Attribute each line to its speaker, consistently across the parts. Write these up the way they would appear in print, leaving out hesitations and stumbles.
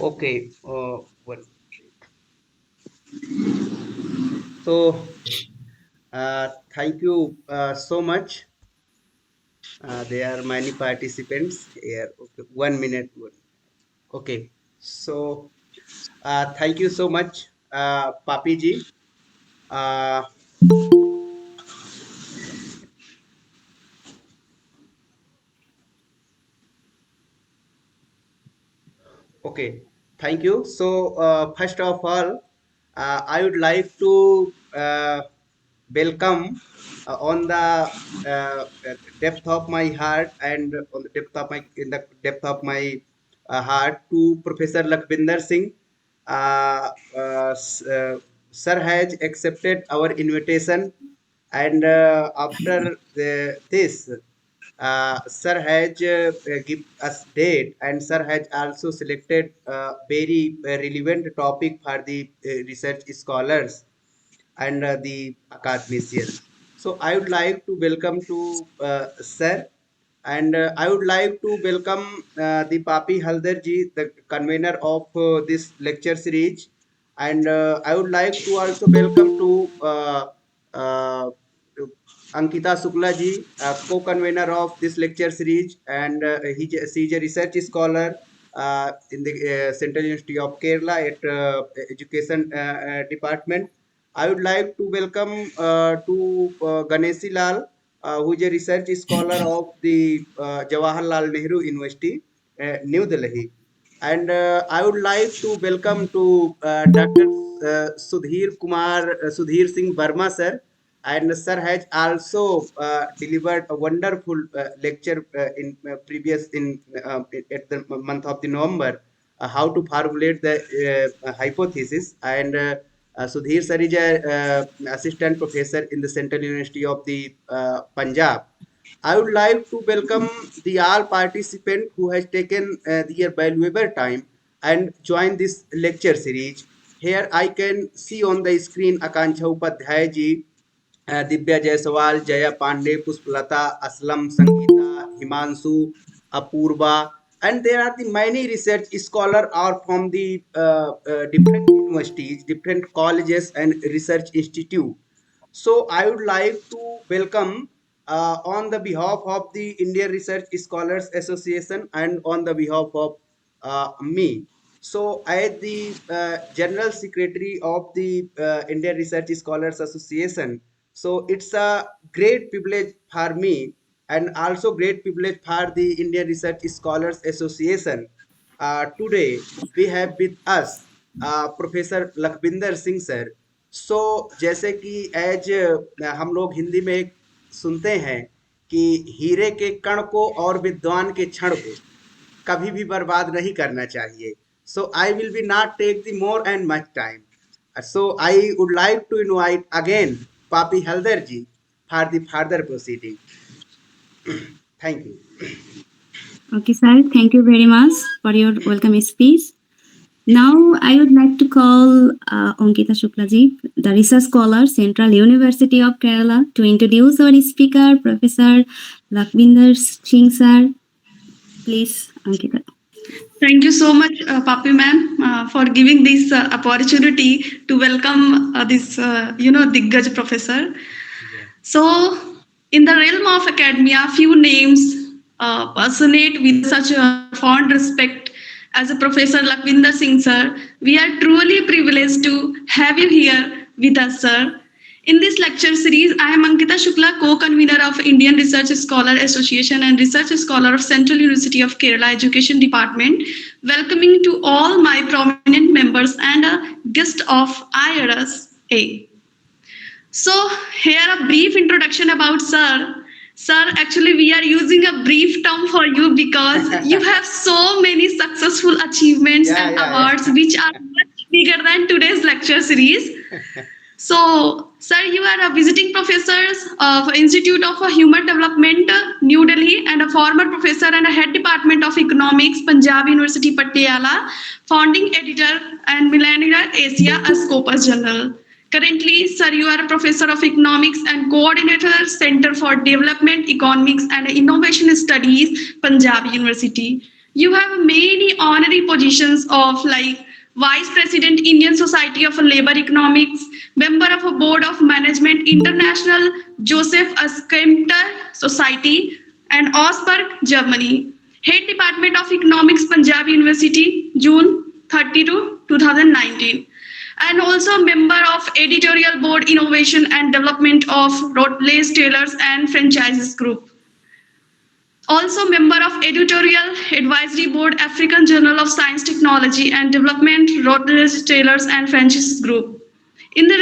Speaker 1: Okay. One. So, thank you so much. There are many participants here. Okay, 1 minute. Okay. So, thank you so much, Papi ji. Uh, okay. Thank you. So, first of all, I would like to welcome on the depth of my heart and on the depth of my in the depth of my heart to Professor Lakhwinder Singh. Sir has accepted our invitation, and after this, Sir has give us date, and Sir has also selected very relevant topic for the research scholars and the academicians. So I would like to welcome to Sir, and I would like to welcome the Papi Halder ji, the convener of this lecture series, and I would like to also welcome to uh, Ankita Shukla ji, co-convenor of this lecture series, and she is a research scholar in the Central University of Kerala at Education Department. I would like to welcome to Ganeshi Lal, who is a research scholar of the Jawaharlal Nehru University, New Delhi. And I would like to welcome to Dr. Sudhir Kumar, Sudhir Singh Burma, sir. And sir has also delivered a wonderful lecture in previous in at the month of the November, how to formulate the hypothesis. And Sudhir sir is a assistant professor in the Central University of the Punjab. I would like to welcome the all participant who has taken their valuable time and joined this lecture series. Here I can see on the screen Akanksha Upadhyay ji, Divya Jaiswal, Jaya Pandey, Pushpalata, Aslam, Sangeeta, Himanshu, Apurva, and there are the many research scholars are from the different universities, different colleges and research institute. So I would like to welcome on the behalf of the Indian Research Scholars Association and on the behalf of me. So I am the General Secretary of the Indian Research Scholars Association. So it's a great privilege for me and also great privilege for the Indian Research Scholars Association. Today we have with us professor Lakhwinder Singh sir. So जैसे कि as हम लोग हिंदी में एक सुनते हैं कि हीरे के कण को और विद्वान के क्षण को कभी भी बर्बाद नहीं करना चाहिए. So I will be not take the more and much time. So I would like to invite again Papi Haldar ji for the further proceeding. Thank you.
Speaker 2: Okay, sir. Thank you very much for your welcome speech. Now, I would like to call Ankita Shukla ji, the research scholar, Central University of Kerala, to introduce our speaker, Professor Lakhwinder Singh, sir. Please, Ankita.
Speaker 3: Thank you so much, Papi ma'am, for giving this opportunity to welcome this, Diggaj professor.
Speaker 1: Yeah.
Speaker 3: So, in the realm of academia, few names personate with such a fond respect as a Professor Lakhwinder Singh, sir. We are truly privileged to have you here with us, sir. In this lecture series, I am Ankita Shukla, co-convenor of Indian Research Scholar Association and Research Scholar of Central University of Kerala Education Department, welcoming to all my prominent members and a guest of IRS-A. So here a brief introduction about Sir. Sir, actually we are using a brief term for you because you have so many successful achievements and awards which are much bigger than today's lecture series. So, sir, you are a visiting professor of Institute of Human Development, New Delhi, and a former professor and a head department of economics, Punjabi University, Patiala, founding editor and Millennial Asia, a Scopus journal. Currently, sir, you are a professor of economics and coordinator, Center for Development, Economics and Innovation Studies, Punjab University. You have many honorary positions of like Vice President, Indian Society of Labor Economics, member of a Board of Management, International Joseph Asquemter Society, and Augsburg, Germany. Head Department of Economics, Punjabi University, June 30 to 2019. And also member of Editorial Board Innovation and Development of Rottle's Tailors and Franchises Group. Also member of Editorial Advisory Board, African Journal of Science, Technology and Development, Rotterdam Tailors and Francis Group. In the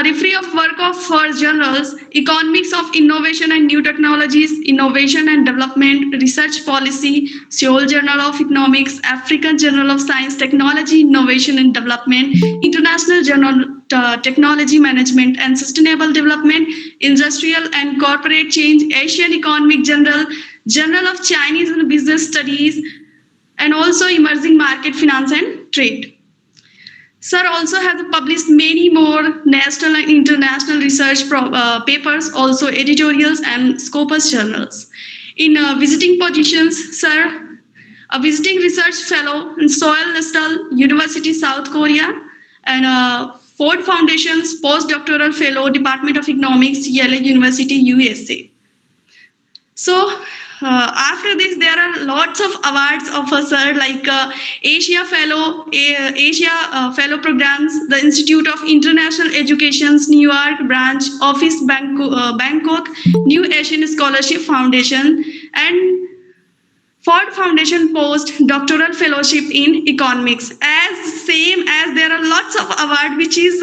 Speaker 3: referee of work of for journals, Economics of Innovation and New Technologies, Innovation and Development, Research Policy, Seoul Journal of Economics, African Journal of Science, Technology, Innovation and Development, International Journal Technology Management and Sustainable Development, Industrial and Corporate Change, Asian Economic Journal, Journal of Chinese and Business Studies, and also Emerging Market Finance and Trade. Sir also has published many more national and international research papers, also editorials and Scopus journals. In visiting positions, Sir, a visiting research fellow in Seoul National University, South Korea, and Ford Foundation's postdoctoral fellow, Department of Economics, Yale University, USA. So after this, there are lots of awards of a sir like Asia Fellow, Asia Fellow programs, the Institute of International Education's New York branch, Office Bangkok, New Asian Scholarship Foundation, and Ford Foundation Post Doctoral Fellowship in Economics. As same as there are lots of award which is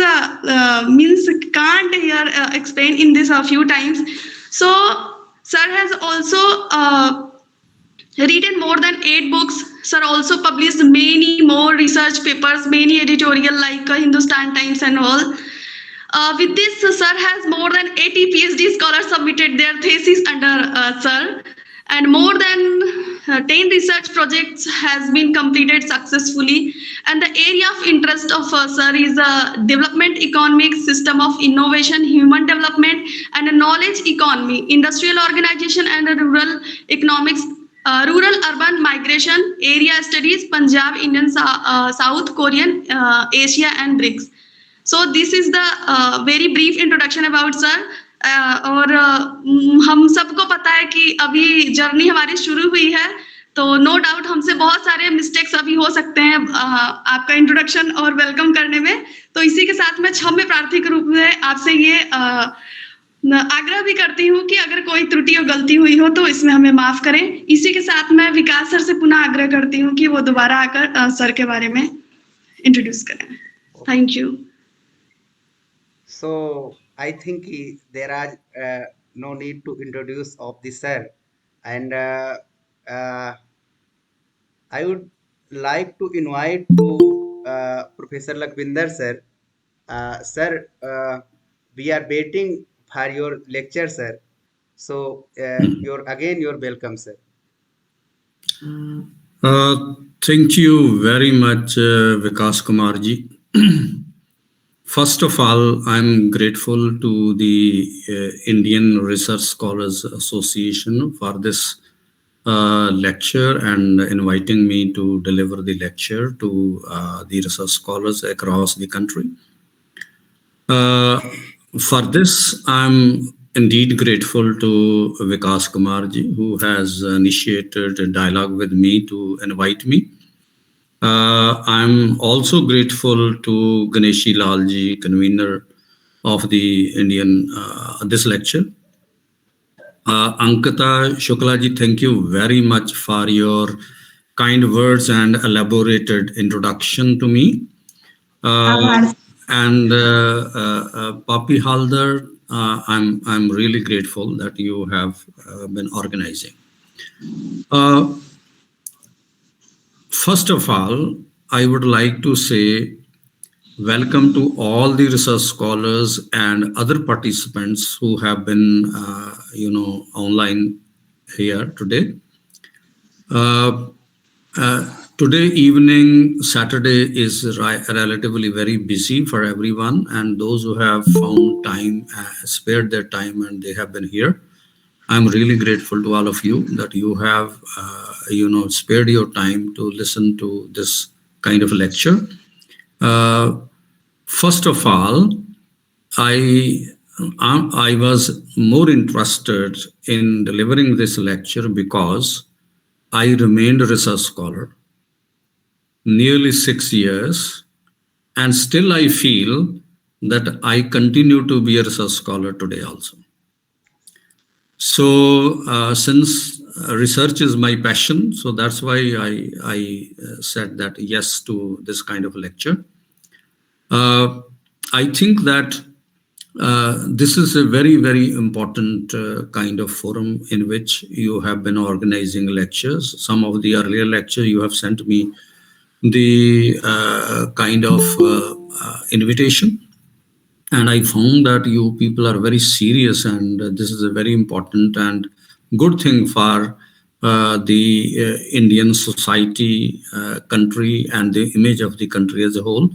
Speaker 3: means can't here explain in this a few times. So Sir has also written more than 8 books. Sir also published many more research papers, many editorial like Hindustan Times and all. With this, Sir has more than 80 PhD scholars submitted their thesis under Sir, and more than 10 research projects has been completed successfully. And the area of interest of Sir is development economics, system of innovation, human development, and a knowledge economy, industrial organization and rural economics, rural-urban migration, area studies, Punjab, Indian, South Korean, Asia, and BRICS. So this is the very brief introduction about sir. और हम सबको पता है कि अभी journey हमारी शुरू हुई है, तो नो डाउट हमसे बहुत सारे मिस्टेक्स अभी हो सकते हैं आपका इंट्रोडक्शन और वेलकम करने में. तो इसी के साथ मैं क्षम्य प्रार्थी के रूप में आपसे ये आग्रह भी करती हूँ कि अगर कोई त्रुटि और गलती हुई हो तो इसमें हमें माफ करें. इसी के साथ मैं विकास सर से पुनः आग्रह करती हूँ कि वो दोबारा आकर सर के बारे में इंट्रोड्यूस करें. Thank you.
Speaker 1: So I think there are no need to introduce of the sir, and I would like to invite to Professor Lakhwinder sir. Sir, we are waiting for your lecture, sir. So you're welcome, sir.
Speaker 4: Thank you very much, Vikash Kumar ji. First of all, I'm grateful to the Indian Research Scholars Association for this lecture and inviting me to deliver the lecture to the research scholars across the country. For this, I'm indeed grateful to Vikash Kumar ji, who has initiated a dialogue with me to invite me. I'm also grateful to Ganeshi Lal ji, convener of the Indian this lecture. Ankita, Shukla ji, thank you very much for your kind words and elaborated introduction to me. And Papi, Halder, I'm really grateful that you have been organizing. First of all, I would like to say welcome to all the research scholars and other participants who have been, online here today. Today evening, Saturday, is relatively very busy for everyone, and those who have found time, spared their time, and they have been here. I'm really grateful to all of you that you have, spared your time to listen to this kind of lecture. Uh, First of all, I I was more interested in delivering this lecture because I remained a research scholar nearly 6 years, and still I feel that I continue to be a research scholar today also. So, since research is my passion, so that's why I said that yes to this kind of lecture. Uh, I think that this is a very, very important kind of forum in which you have been organizing lectures. Some of the earlier lecture you have sent me the kind of invitation, and I found that you people are very serious, and this is a very important and good thing for the Indian society, country, and the image of the country as a whole.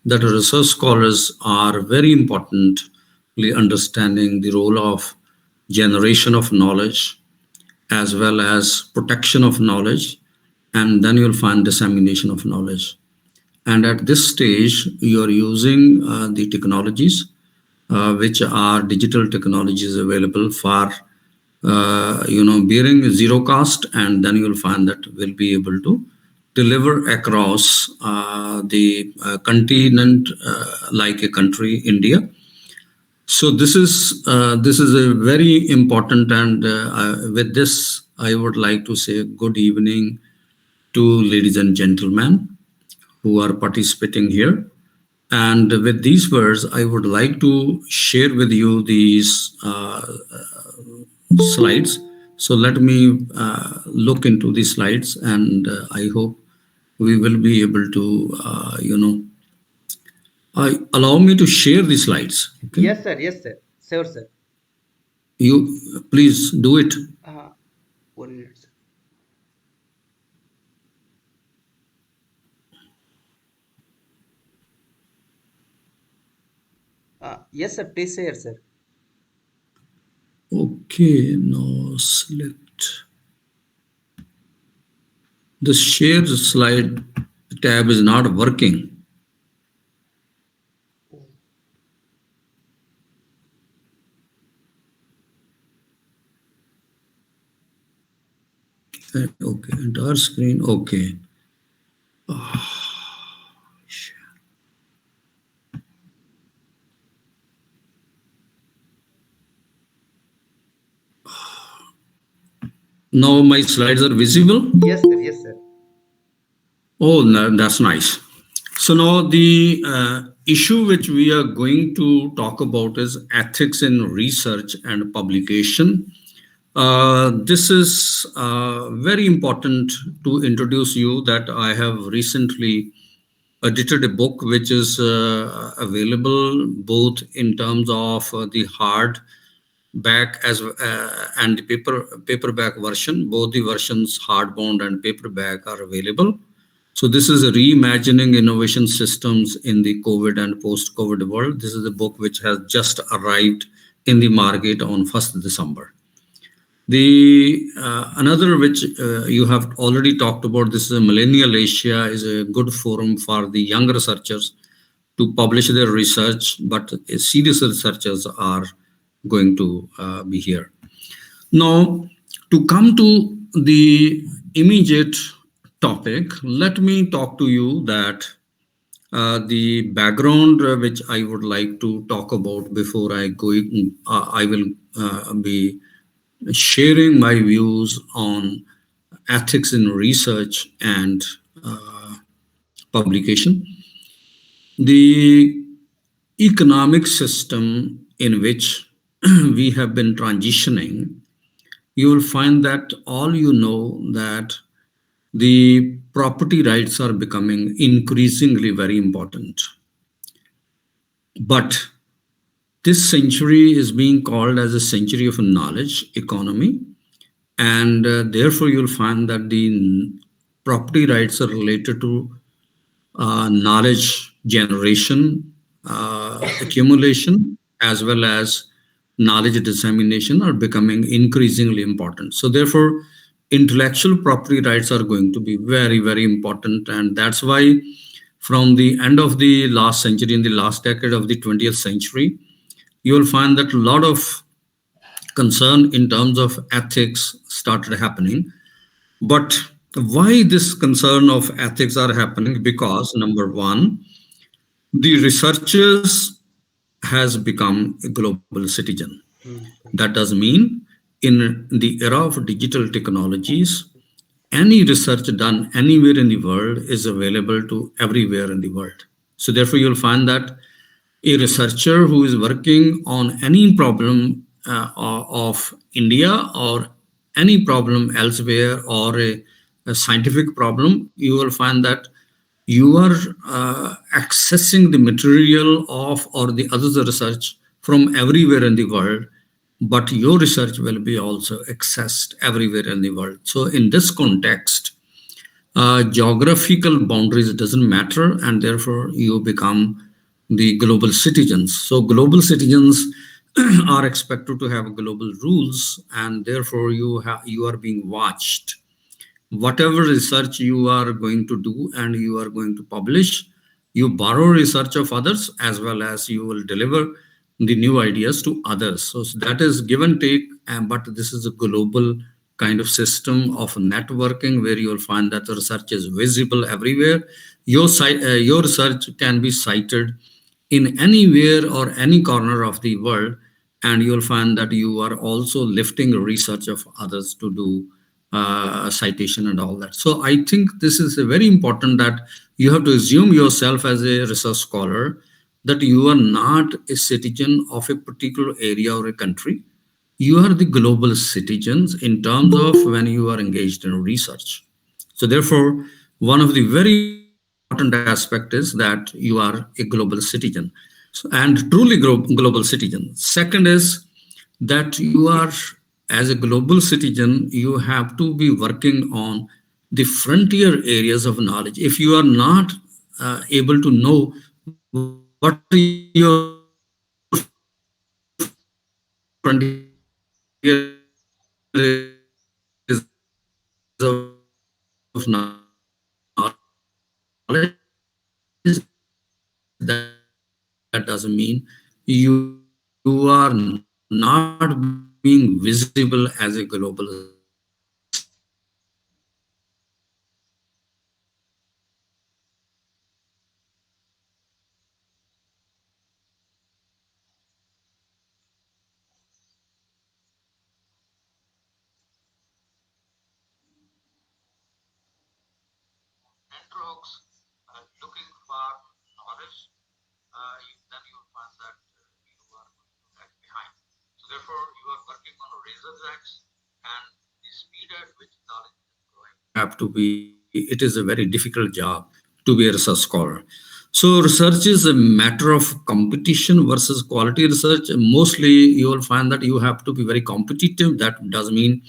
Speaker 4: That research scholars are very importantly understanding the role of generation of knowledge as well as protection of knowledge, and then you'll find dissemination of knowledge. And at this stage, you are using the technologies which are digital technologies available for bearing zero cost, and then you'll find that we'll be able to deliver across the continent like a country, India. So this is a very important, and with this, I would like to say good evening to ladies and gentlemen who are participating here. And with these words, I would like to share with you these slides. So let me look into these slides, and I hope we will be able to, allow me to share the slides. Okay,
Speaker 1: Yes, sir. Yes, sir. Sure, sir.
Speaker 4: you please do it.
Speaker 1: 1 minute, sir. Yes, sir. Please share, sir.
Speaker 4: Okay, now select the share slide tab is not working. Okay, entire screen. Okay. Now my slides are visible.
Speaker 1: Yes, sir. Yes, sir.
Speaker 4: Oh, no, that's nice. So now the issue which we are going to talk about is ethics in research and publication. This is very important to introduce you that I have recently edited a book which is available both in terms of the hard back as and the paperback version. Both the versions, hardbound and paperback, are available. So this is reimagining innovation systems in the COVID and post-COVID world. This is a book which has just arrived in the market on 1st December. The another which you have already talked about, this is a Millennial Asia, is a good forum for the young researchers to publish their research, but serious researchers are going to be here. Now, to come to the immediate topic, let me talk to you that the background which I would like to talk about before I go, I will be sharing my views on ethics in research and publication. The economic system in which we have been transitioning, you will find that all you know that the property rights are becoming increasingly very important. But this century is being called as a century of knowledge economy, and therefore you'll find that the property rights are related to knowledge generation, accumulation, as well as knowledge dissemination are becoming increasingly important. So therefore, intellectual property rights are going to be very, very important. And that's why from the end of the last century, in the last decade of the 20th century, you will find that a lot of concern in terms of ethics started happening. But why this concern of ethics are happening? Because number one, the researchers has become a global citizen. That does mean in the era of digital technologies, any research done anywhere in the world is available to everywhere in the world. So therefore, you'll find that a researcher who is working on any problem of India or any problem elsewhere or a scientific problem, you will find that you are accessing the material of or the other research from everywhere in the world, but your research will be also accessed everywhere in the world. So in this context, geographical boundaries doesn't matter, and therefore you become the global citizens. So global citizens are expected to have global rules, and therefore you are being watched. Whatever research you are going to do and you are going to publish, you borrow research of others as well as you will deliver the new ideas to others. So that is give and take, but this is a global kind of system of networking where you will find that the research is visible everywhere. Your research can be cited in anywhere or any corner of the world, and you'll find that you are also lifting research of others to do citation and all that. So I think this is a very important that you have to assume yourself as a research scholar that you are not a citizen of a particular area or a country. You are the global citizens in terms of when you are engaged in research. So therefore, one of the very important aspect is that you are a global citizen. And truly global citizen. Second is that you are, as a global citizen, you have to be working on the frontier areas of knowledge. If you are not able to know what are your frontier areas of knowledge, then you will find that that doesn't mean you are not being visible as a global citizen. So therefore, it is a very difficult job to be a research scholar. So research is a matter of competition versus quality research. Mostly you will find that you have to be very competitive. That does mean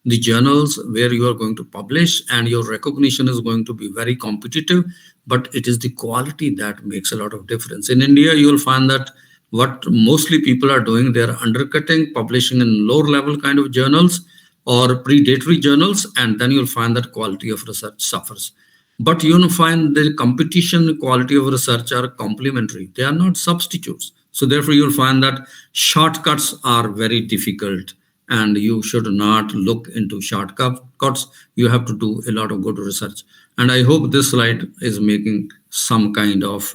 Speaker 4: the journals where you are going to publish and your recognition is going to be very competitive, but it is the quality that makes a lot of difference. In India, you will find that what mostly people are doing, they are undercutting, publishing in lower level kind of journals or predatory journals, and then you'll find that quality of research suffers. But you'll find the competition quality of research are complementary. They are not substitutes. So therefore, you'll find that shortcuts are very difficult and you should not look into shortcuts. You have to do a lot of good research. And I hope this slide is making some kind of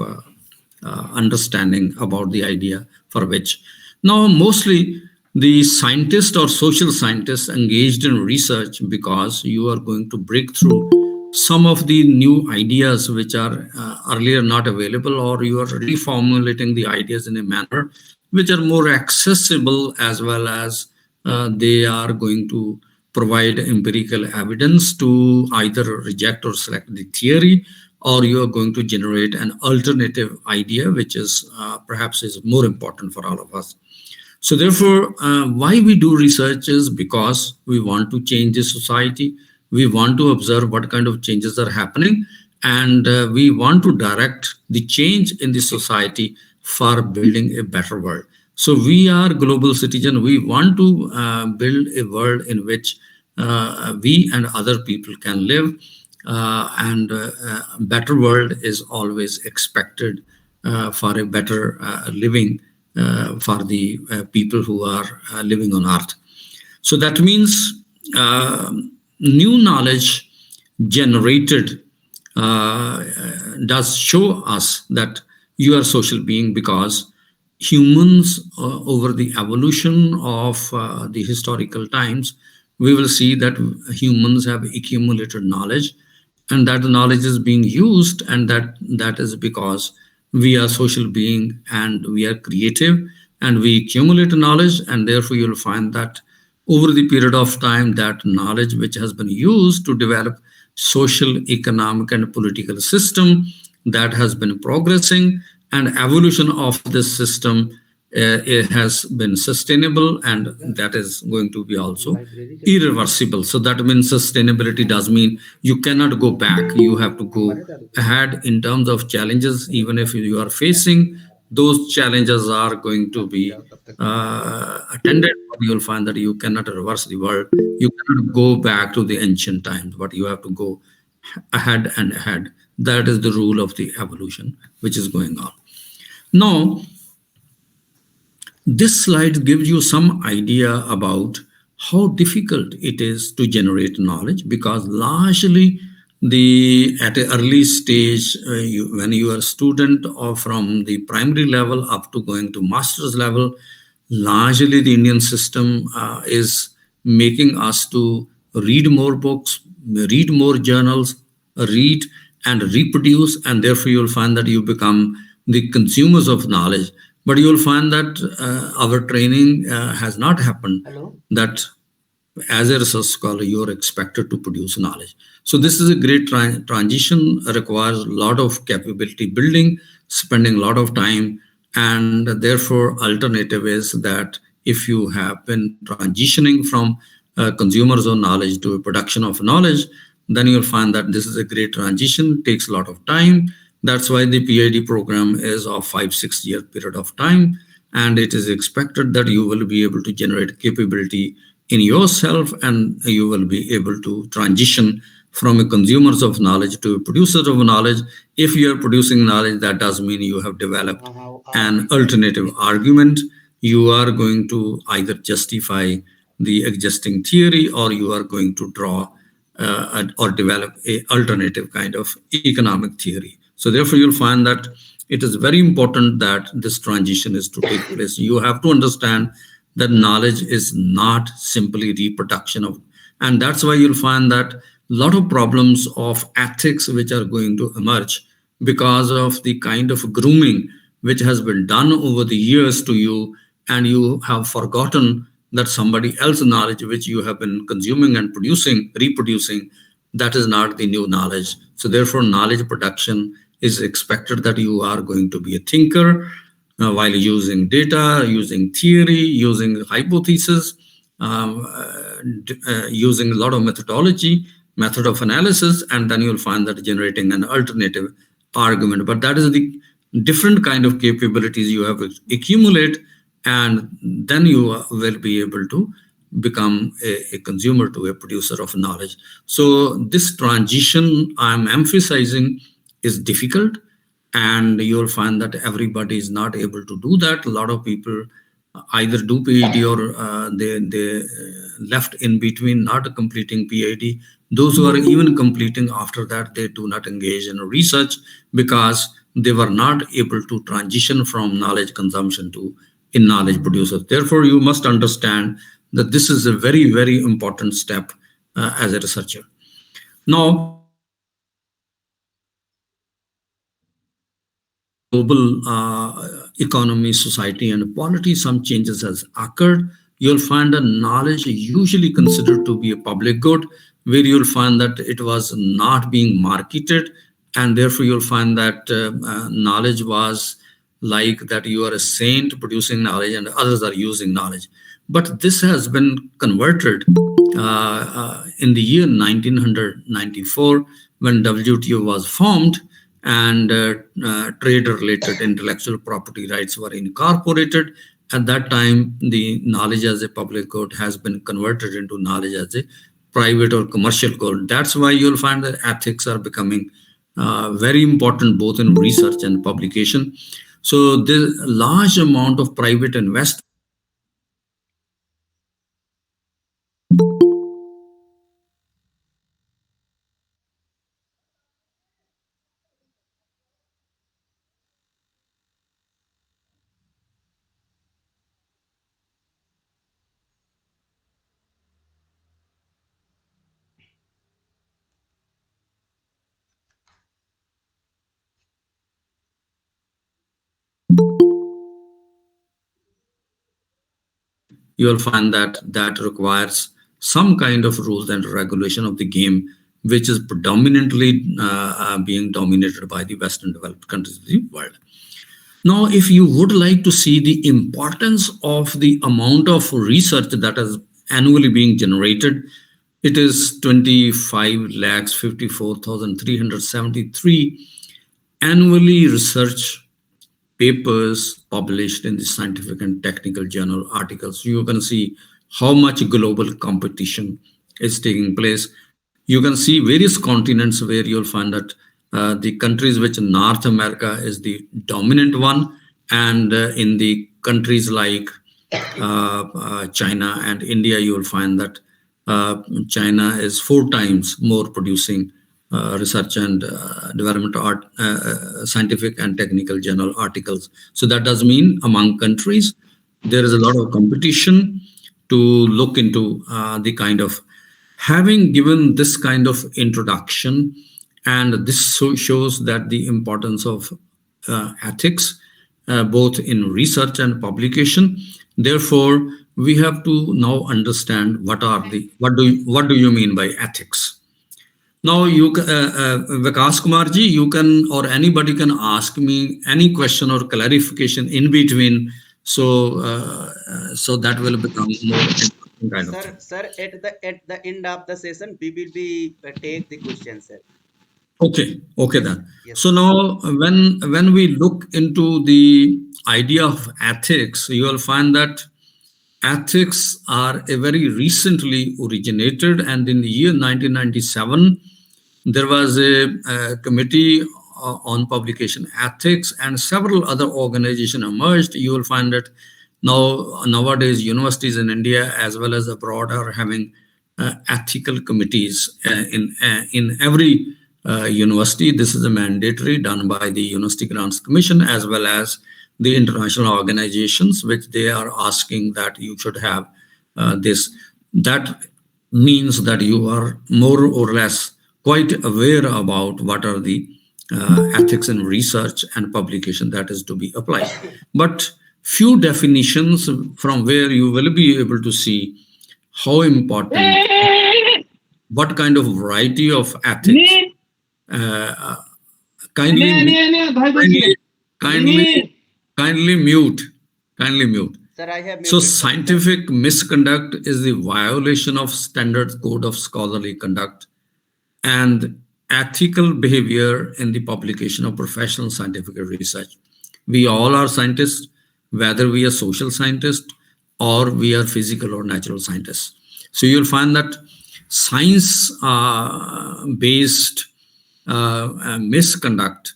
Speaker 4: understanding about the idea for which. Now, mostly the scientists or social scientists engaged in research because you are going to break through some of the new ideas which are earlier not available, or you are reformulating the ideas in a manner which are more accessible, as well as they are going to provide empirical evidence to either reject or select the theory, or you are going to generate an alternative idea which is perhaps is more important for all of us. So therefore, why we do research is because we want to change the society. We want to observe what kind of changes are happening, and we want to direct the change in the society for building a better world. So we are global citizen. We want to build a world in which we and other people can live, and a better world is always expected for a better living for the people who are living on Earth. So that means uh, new knowledge generated uh, does show us that you are social being, because humans over the evolution of the historical times, we will see that humans have accumulated knowledge, and that knowledge is being used, and that is because we are social being and we are creative, and we accumulate knowledge, and therefore you'll find that over the period of time, that knowledge which has been used to develop social, economic, and political system, that has been progressing, and evolution of this system it has been sustainable, and that is going to be also irreversible. So that means sustainability does mean you cannot go back, you have to go ahead in terms of challenges. Even if you are facing those challenges are going to be attended, but you'll find that you cannot reverse the world, you cannot go back to the ancient times, but you have to go ahead and ahead. That is the rule of the evolution which is going on now. This slide gives you some idea about how difficult it is to generate knowledge, because largely the at an early stage, when you are a student or from the primary level up to going to master's level, largely the Indian system is making us to read more books, read more journals, read and reproduce, and therefore you'll find that you become the consumers of knowledge. But you'll find that our training has not happened. That as a research scholar, you are expected to produce knowledge. So this is a great transition, requires a lot of capability building, spending a lot of time, and therefore alternative is that if you have been transitioning from consumers of knowledge to a production of knowledge, then you'll find that this is a great transition, takes a lot of time. That's why the Ph.D. program is of 5-6 year period of time, and it is expected that you will be able to generate capability in yourself, and you will be able to transition from a consumers of knowledge to a producers of knowledge. If you are producing knowledge, that does mean you have developed an alternative argument. You are going to either justify the existing theory, or you are going to draw or develop a alternative kind of economic theory. So therefore you'll find that it is very important that this transition is to take place. You have to understand that knowledge is not simply reproduction of, and that's why you'll find that a lot of problems of ethics which are going to emerge because of the kind of grooming which has been done over the years to you, and you have forgotten that somebody else's knowledge which you have been consuming and producing, reproducing, that is not the new knowledge. So therefore knowledge production is expected that you are going to be a thinker while using data, using theory, using hypothesis, using a lot of methodology, method of analysis, and then you'll find that generating an alternative argument. But that is the different kind of capabilities you have to accumulate, and then you will be able to become a consumer to a producer of knowledge. So this transition I'm emphasizing is difficult, and you'll find that everybody is not able to do that. A lot of people either do PhD or they left in between, not completing PhD. Those who are even completing after that, they do not engage in research because they were not able to transition from knowledge consumption to in knowledge producers. Therefore, you must understand that this is a very, very important step as a researcher. Now, global economy, society, and polity, some changes has occurred. You'll find that knowledge usually considered to be a public good, where you'll find that it was not being marketed, and therefore you'll find that knowledge was like that you are a saint producing knowledge and others are using knowledge. But this has been converted in the year 1994 when WTO was formed, and trade-related intellectual property rights were incorporated, At that time, the knowledge as a public good has been converted into knowledge as a private or commercial good. That's why you'll find that ethics are becoming very important both in research and publication. So the large amount of private investment. You'll find that that requires some kind of rules and regulation of the game, which is predominantly being dominated by the Western developed countries of the world. Now, if you would like to see the importance of the amount of research that is annually being generated, it is 25 lakhs 54,373 annually research papers published in the scientific and technical journal articles. You can see how much global competition is taking place. You can see various continents where you'll find that the countries which North America is the dominant one, and in the countries like China and India, you will find that China is 4 times more producing research and development art, scientific and technical journal articles. So that does mean among countries there is a lot of competition to look into the kind of having given this kind of introduction, and this shows that the importance of ethics both in research and publication. Therefore, we have to now understand what do you mean by ethics. Now, Vikas Kumarji, you can or anybody can ask me any question or clarification in between, so that will become more interesting kind of
Speaker 1: Sir,
Speaker 4: thing.
Speaker 1: sir, at the end of the session, we will be take the question, sir.
Speaker 4: Okay then.
Speaker 1: Yes,
Speaker 4: So
Speaker 1: sir.
Speaker 4: now, when we look into the idea of ethics, you will find that ethics are a very recently originated, and in the year 1997 there was a committee on publication ethics, and several other organizations emerged. You will find that nowadays universities in India as well as abroad are having ethical committees in every university. This is a mandatory done by the University Grants Commission as well as the international organizations, which they are asking that you should have this. That means that you are more or less quite aware about what are the ethics in research and publication that is to be applied. But few definitions from where you will be able to see how important, what kind of variety of ethics. Uh, kindly, kindly, kindly, kindly mute, kindly mute.
Speaker 1: Sir, I have
Speaker 4: So,
Speaker 1: muted, sir.
Speaker 4: scientific misconduct is the violation of standard code of scholarly conduct and ethical behavior in the publication of professional scientific research. We all are scientists, whether we are social scientists or we are physical or natural scientists. So you'll find that science based misconduct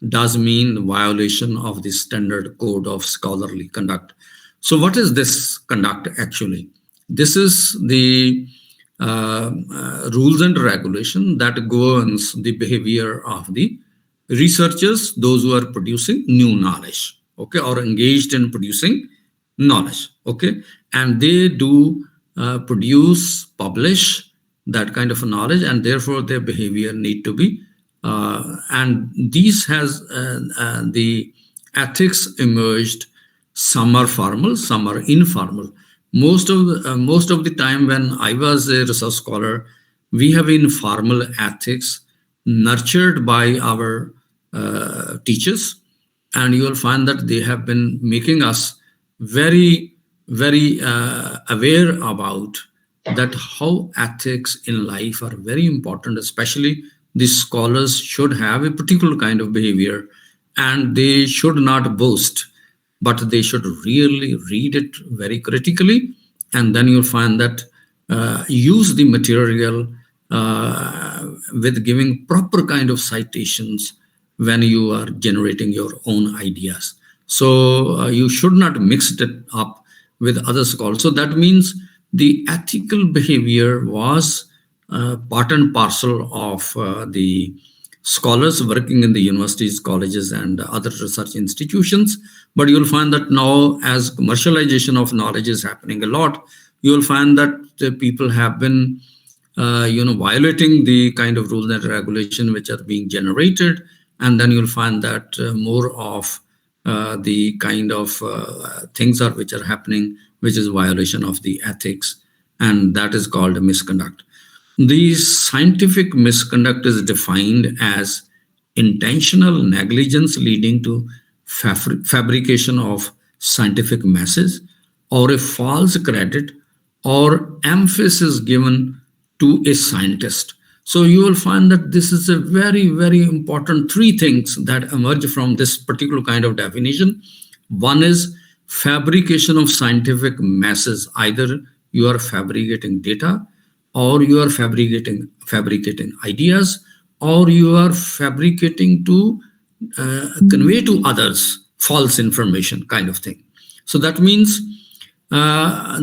Speaker 4: does mean violation of the standard code of scholarly conduct. So what is this conduct actually? This is the rules and regulation that governs the behavior of the researchers, those who are producing new knowledge, okay, or engaged in producing knowledge, okay, and they do produce, publish that kind of knowledge, and therefore their behavior need to be and these has the ethics emerged. Some are formal, some are informal. Most of the time when I was a research scholar, we have informal ethics nurtured by our teachers, and you will find that they have been making us very aware about that how ethics in life are very important. Especially the scholars should have a particular kind of behavior, and they should not boast but they should really read it very critically, and then you'll find that use the material with giving proper kind of citations when you are generating your own ideas. So you should not mix it up with other scholars. So that means the ethical behavior was part and parcel of the scholars working in the universities, colleges, and other research institutions. But you'll find that now, as commercialization of knowledge is happening a lot, you'll find that the people have been violating the kind of rules and regulation which are being generated, and then you'll find that more of the kind of things are which are happening, which is violation of the ethics, and that is called a misconduct. The scientific misconduct is defined as intentional negligence leading to fabrication of scientific message, or a false credit or emphasis given to a scientist. So you will find that this is a very, very important three things that emerge from this particular kind of definition. One is fabrication of scientific message. Either you are fabricating data, or you are fabricating ideas, or you are fabricating to convey to others false information kind of thing. So that means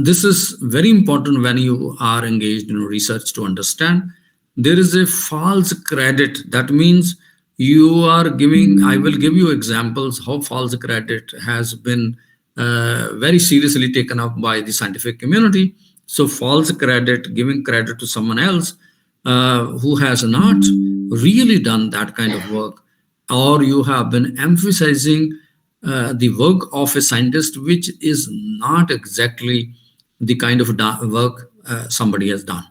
Speaker 4: this is very important when you are engaged in research to understand. There is a false credit. That means you are giving, I will give you examples how false credit has been very seriously taken up by the scientific community. So false credit, giving credit to someone else who has not really done that kind of work, or you have been emphasizing the work of a scientist which is not exactly the kind of work somebody has done.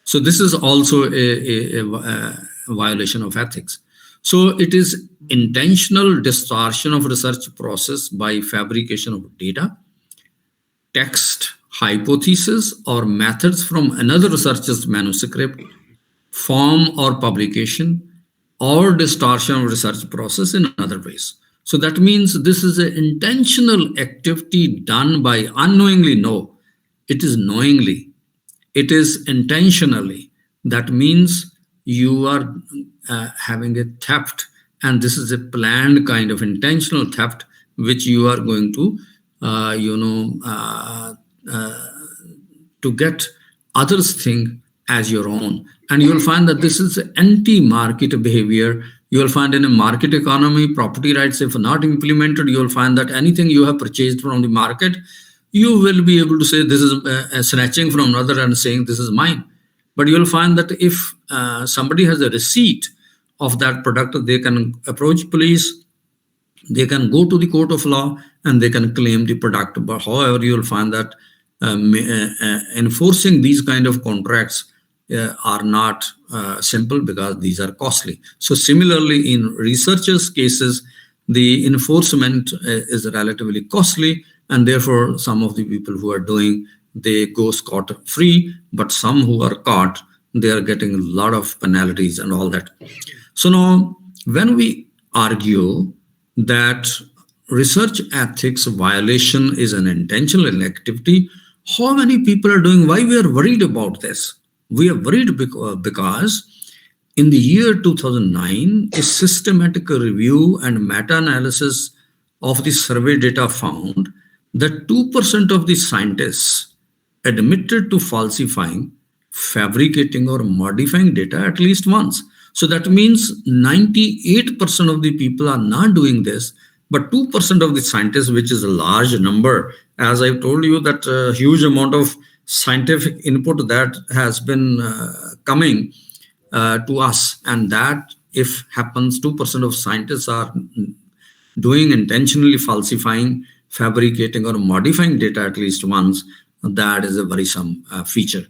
Speaker 4: So this is also a violation of ethics. So it is intentional distortion of research process by fabrication of data, text, hypothesis, or methods from another researcher's manuscript, form or publication, or distortion of research process in other ways. So that means this is an intentional activity done by unknowingly. No, it is knowingly. It is intentionally. That means you are having a theft, and this is a planned kind of intentional theft, which you are going to, to get others' thing as your own. And you will find that this is anti-market behavior. You will find in a market economy, property rights, if not implemented, you will find that anything you have purchased from the market, you will be able to say this is snatching from another and saying this is mine. But you will find that if somebody has a receipt of that product, they can approach police, they can go to the court of law, and they can claim the product. But however, you will find that enforcing these kind of contracts are not simple, because these are costly. So similarly, in researchers' cases, the enforcement is relatively costly, and therefore some of the people who are doing, they go scot-free, but some who are caught, they are getting a lot of penalties and all that. So now, when we argue that research ethics violation is an intentional activity, how many people are doing? Why we are worried about this? We are worried because in the year 2009, a systematic review and meta-analysis of the survey data found that 2% of the scientists admitted to falsifying, fabricating, or modifying data at least once. So that means 98% of the people are not doing this, but 2% of the scientists, which is a large number, as I told you, that a huge amount of scientific input that has been coming to us, and that if happens, 2% of scientists are doing intentionally falsifying, fabricating, or modifying data at least once, that is a worrisome feature.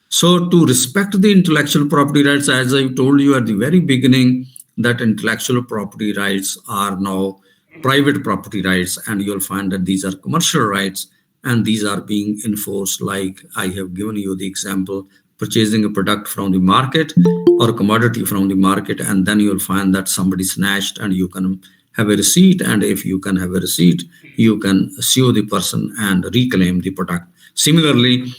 Speaker 4: So to respect the intellectual property rights, as I told you at the very beginning, that intellectual property rights are now private property rights, and you'll find that these are commercial rights, and these are being enforced. Like I have given you the example, purchasing a product from the market or a commodity from the market, and then you'll find that somebody snatched, and you can have a receipt, and if you can have a receipt, you can sue the person and reclaim the product. Similarly,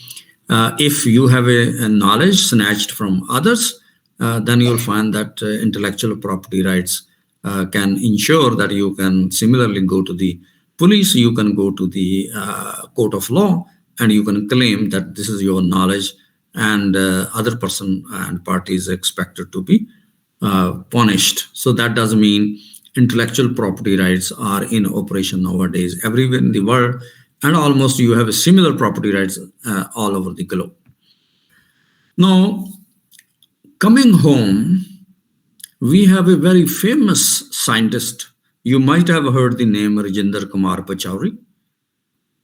Speaker 4: if you have a knowledge snatched from others, then you'll find that intellectual property rights can ensure that you can similarly go to the police, you can go to the court of law, and you can claim that this is your knowledge, and other person and party is expected to be punished. So that does mean intellectual property rights are in operation nowadays everywhere in the world, and almost you have a similar property rights all over the globe. Now, coming home, we have a very famous scientist. You might have heard the name Rajinder Kumar Pachauri.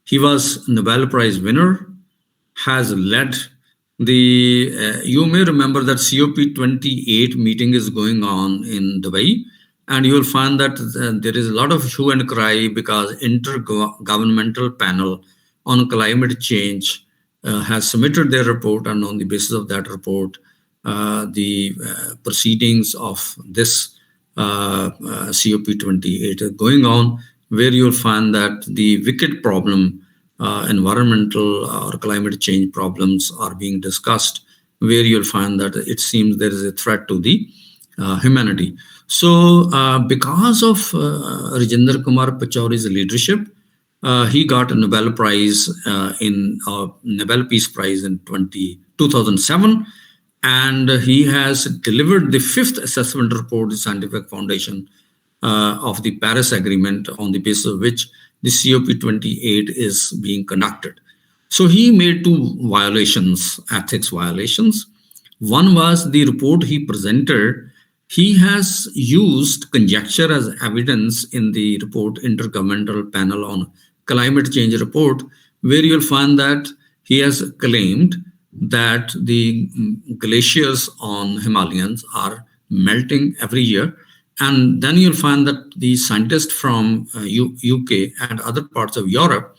Speaker 4: He was Nobel Prize winner, has led the, you may remember that COP28 meeting is going on in Dubai, and you will find that there is a lot of hue and cry because intergovernmental panel on climate change has submitted their report, and on the basis of that report, the proceedings of this COP28 are going on, where you'll find that the wicked problem, environmental or climate change problems are being discussed, where you'll find that it seems there is a threat to the humanity. So because of Rajinder Kumar Pachauri's leadership, he got a Nobel Prize Nobel Peace Prize in 2007, and he has delivered the 5th assessment report, the Scientific Foundation of the Paris Agreement, on the basis of which the COP28 is being conducted. So he made 2 violations, ethics violations. One was the report he presented. He has used conjecture as evidence in the report, Intergovernmental Panel on Climate Change report, where you'll find that he has claimed that the glaciers on Himalayas are melting every year. And then you'll find that the scientists from UK and other parts of Europe,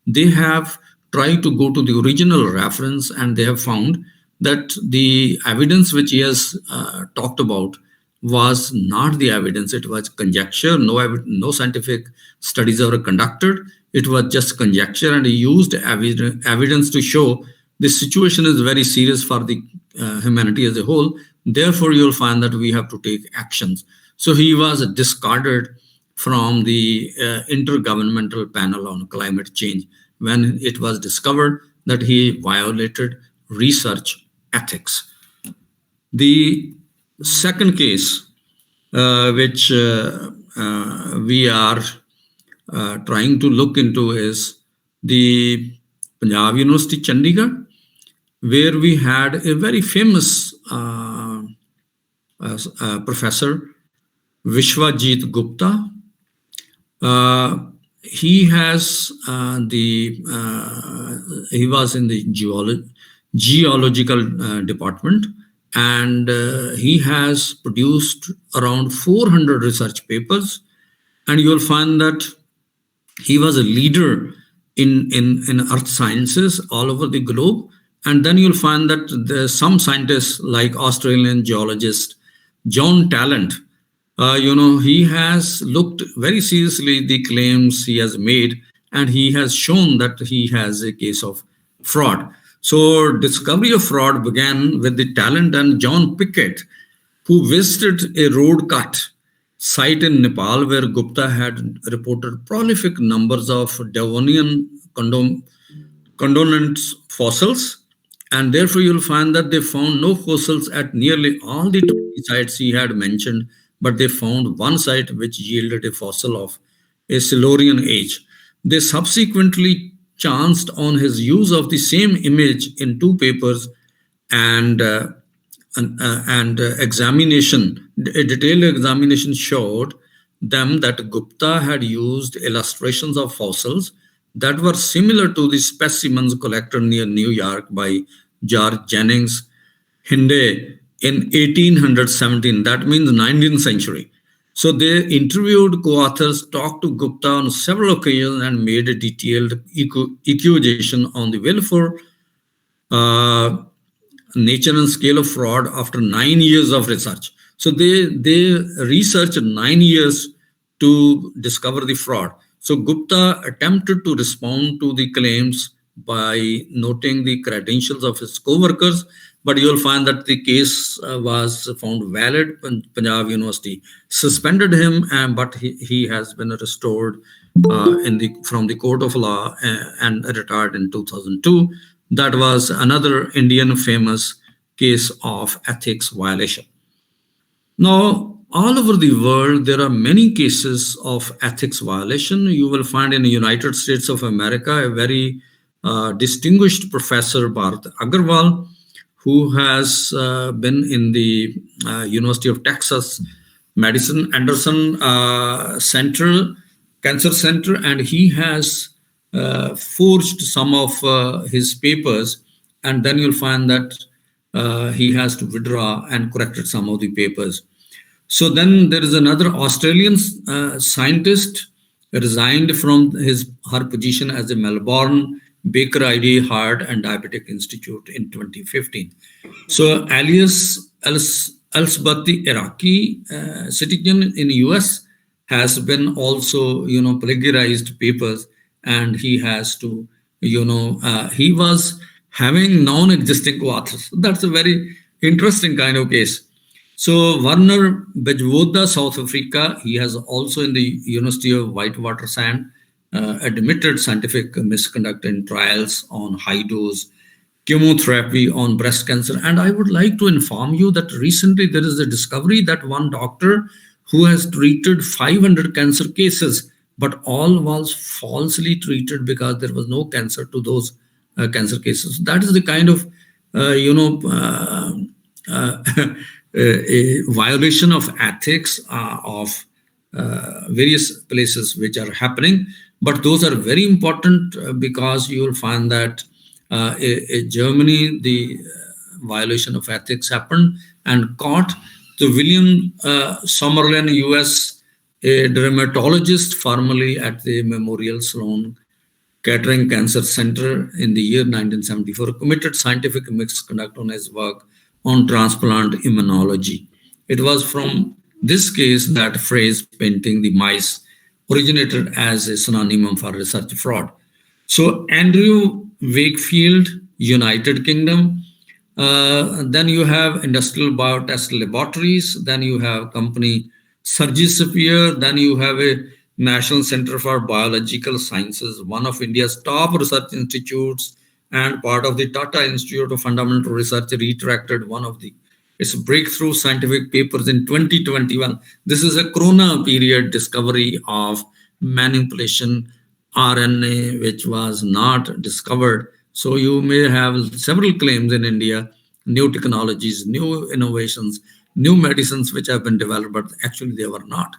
Speaker 4: they have tried to go to the original reference, and they have found that the evidence which he has talked about was not the evidence. It was conjecture. No scientific studies were conducted. It was just conjecture, and he used evidence to show the situation is very serious for the humanity as a whole. Therefore, you'll find that we have to take actions. So he was discarded from the Intergovernmental Panel on Climate Change when it was discovered that he violated research ethics. The second case, which we are trying to look into, is the Punjab University, Chandigarh, where we had a very famous professor, Vishwajit Gupta. He has he was in the geological department, and he has produced around 400 research papers, and you'll find that he was a leader in earth sciences all over the globe. And then you'll find that there's some scientists like Australian geologist John Talent, he has looked very seriously the claims he has made, and he has shown that he has a case of fraud. So discovery of fraud began with the Talent and John Pickett, who visited a road cut site in Nepal where Gupta had reported prolific numbers of Devonian condonant fossils. And therefore, you'll find that they found no fossils at nearly all the 20 sites he had mentioned, but they found one site which yielded a fossil of a Silurian age. They subsequently chanced on his use of the same image in 2 papers, and examination, a detailed examination showed them that Gupta had used illustrations of fossils that were similar to the specimens collected near New York by George Jennings Hinde in 1817. That means 19th century. So they interviewed co-authors, talked to Gupta on several occasions, and made a detailed accusation on the willful nature and scale of fraud after 9 years of research. So they researched 9 years to discover the fraud. So Gupta attempted to respond to the claims by noting the credentials of his co-workers, but you'll find that the case was found valid. Punjab University suspended him, but he has been restored from the court of law and retired in 2002. That was another Indian famous case of ethics violation. Now, all over the world, there are many cases of ethics violation. You will find in the United States of America a very distinguished professor, Bharat Agarwal, who has been in the University of Texas Medicine Anderson Cancer Center, and he has forged some of his papers, and then you'll find that he has to withdraw and corrected some of the papers. So then there is another Australian scientist resigned from her position as a Melbourne Baker ID Heart and Diabetic Institute in 2015. So Alias Elsbati, Iraqi citizen in the US, has been also, plagiarized papers, and he has to, he was having non-existing co-authors. That's a very interesting kind of case. So Werner Bejwoda, South Africa, he has also in the University of Witwatersrand admitted scientific misconduct in trials on high-dose chemotherapy on breast cancer. And I would like to inform you that recently there is a discovery that one doctor who has treated 500 cancer cases, but all was falsely treated because there was no cancer to those cancer cases. That is the kind of, a violation of ethics of various places which are happening. But those are very important because you will find that in Germany, the violation of ethics happened and caught. So William Summerlin, US, a dermatologist formerly at the Memorial Sloan Kettering Cancer Center in the year 1974, committed scientific misconduct on his work on transplant immunology. It was from this case that phrase painting the mice originated as a synonym for research fraud. So Andrew Wakefield, United Kingdom. Then you have Industrial Biotest Laboratories. Then you have company Surgisphere. Then you have a National Center for Biological Sciences, one of India's top research institutes and part of the Tata Institute of Fundamental Research, retracted one of its breakthrough scientific papers in 2021. This is a corona period discovery of manipulation RNA, which was not discovered. So you may have several claims in India, new technologies, new innovations, new medicines which have been developed, but actually they were not.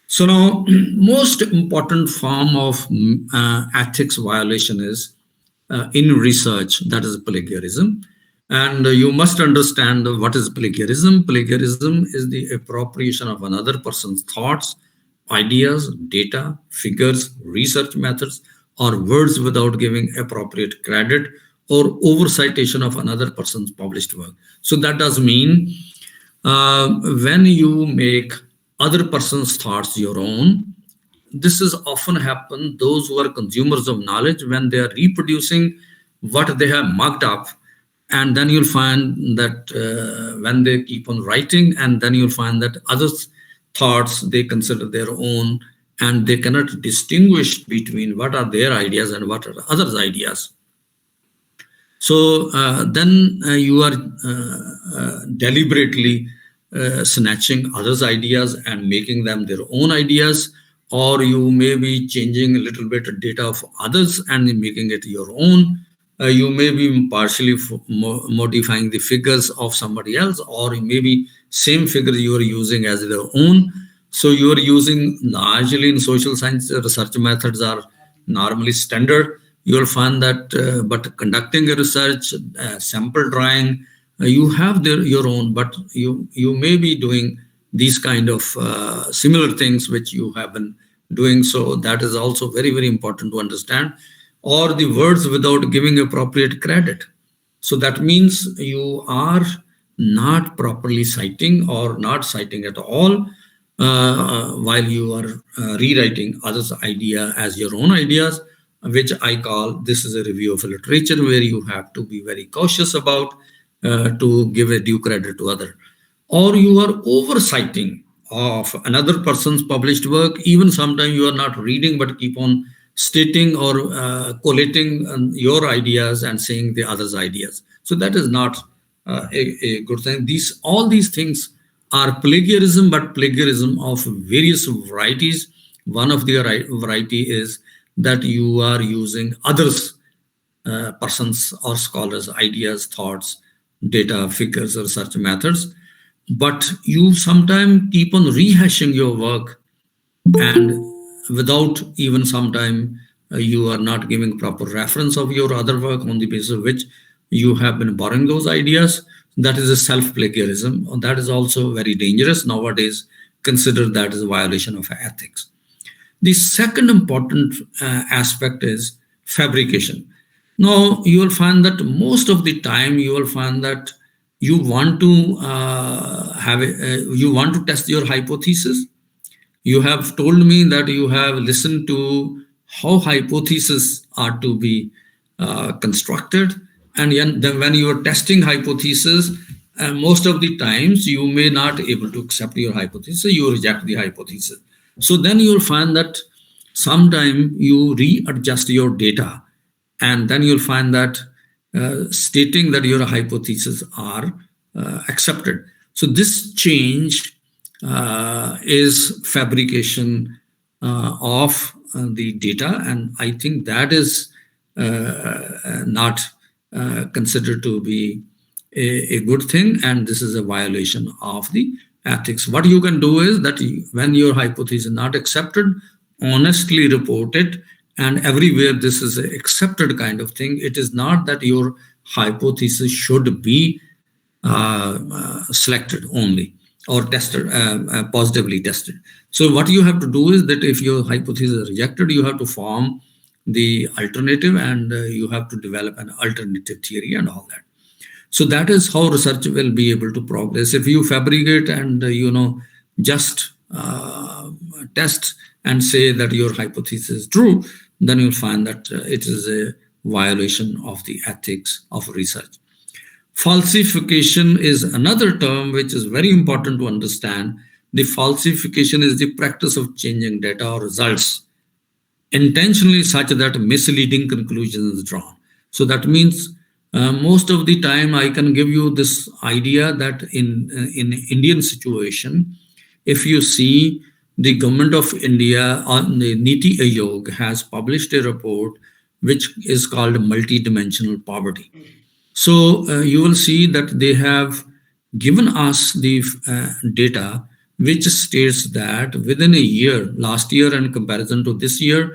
Speaker 4: So now, most important form of ethics violation is in research, that is plagiarism. And you must understand what is plagiarism. Plagiarism is the appropriation of another person's thoughts, ideas, data, figures, research methods, or words without giving appropriate credit or overcitation of another person's published work. So that does mean when you make other person's thoughts your own, this is often happen those who are consumers of knowledge when they are reproducing what they have mugged up, and then you'll find that when they keep on writing, and then you'll find that others' thoughts they consider their own, and they cannot distinguish between what are their ideas and what are others' ideas. So then you are deliberately snatching others' ideas and making them their own ideas, or you may be changing a little bit of data of others and making it your own. You may be partially modifying the figures of somebody else, or maybe same figure you are using as their own. So you are using largely in social science research methods are normally standard. You will find that, but conducting a research, sample drawing, you have your own, but you may be doing these kind of similar things which you have been doing. So that is also very, very important to understand. Or the words without giving appropriate credit. So that means you are not properly citing or not citing at all. while you are rewriting others' idea as your own ideas, which I call this is a review of literature where you have to be very cautious about to give a due credit to other, or you are oversighting of another person's published work. Even sometimes you are not reading but keep on stating or collating your ideas and saying the others' ideas. So that is not a good thing. These all these things are plagiarism, but plagiarism of various varieties. One of the variety is that you are using others persons or scholars ideas, thoughts, data, figures, or such methods, but you sometimes keep on rehashing your work, and without even sometime you are not giving proper reference of your other work on the basis of which you have been borrowing those ideas. That is a self plagiarism. That is also very dangerous nowadays, considered that as a violation of ethics. The second important aspect is fabrication. Now you will find that most of the time you will find that you want to you want to test your hypothesis. You have told me that you have listened to how hypotheses are to be constructed, and then when you are testing hypothesis, most of the times you may not able to accept your hypothesis, so you reject the hypothesis. So then you will find that sometime you readjust your data, and then you'll find that stating that your hypotheses are accepted. So this change is fabrication of the data, and I think that is not considered to be a good thing, and this is a violation of the ethics. What you can do is that when your hypothesis is not accepted, honestly report it, and everywhere this is an accepted kind of thing. It is not that your hypothesis should be selected only or tested, positively tested. So what you have to do is that if your hypothesis is rejected, you have to form the alternative, and you have to develop an alternative theory and all that. So that is how research will be able to progress. If you fabricate and just test and say that your hypothesis is true, then you'll find that it is a violation of the ethics of research. Falsification is another term which is very important to understand. The falsification is the practice of changing data or results intentionally such that misleading conclusions is drawn. So that means most of the time I can give you this idea that in Indian situation, if you see the government of India on the Niti Aayog has published a report which is called multidimensional poverty. So you will see that they have given us the data which states that within a year, last year in comparison to this year,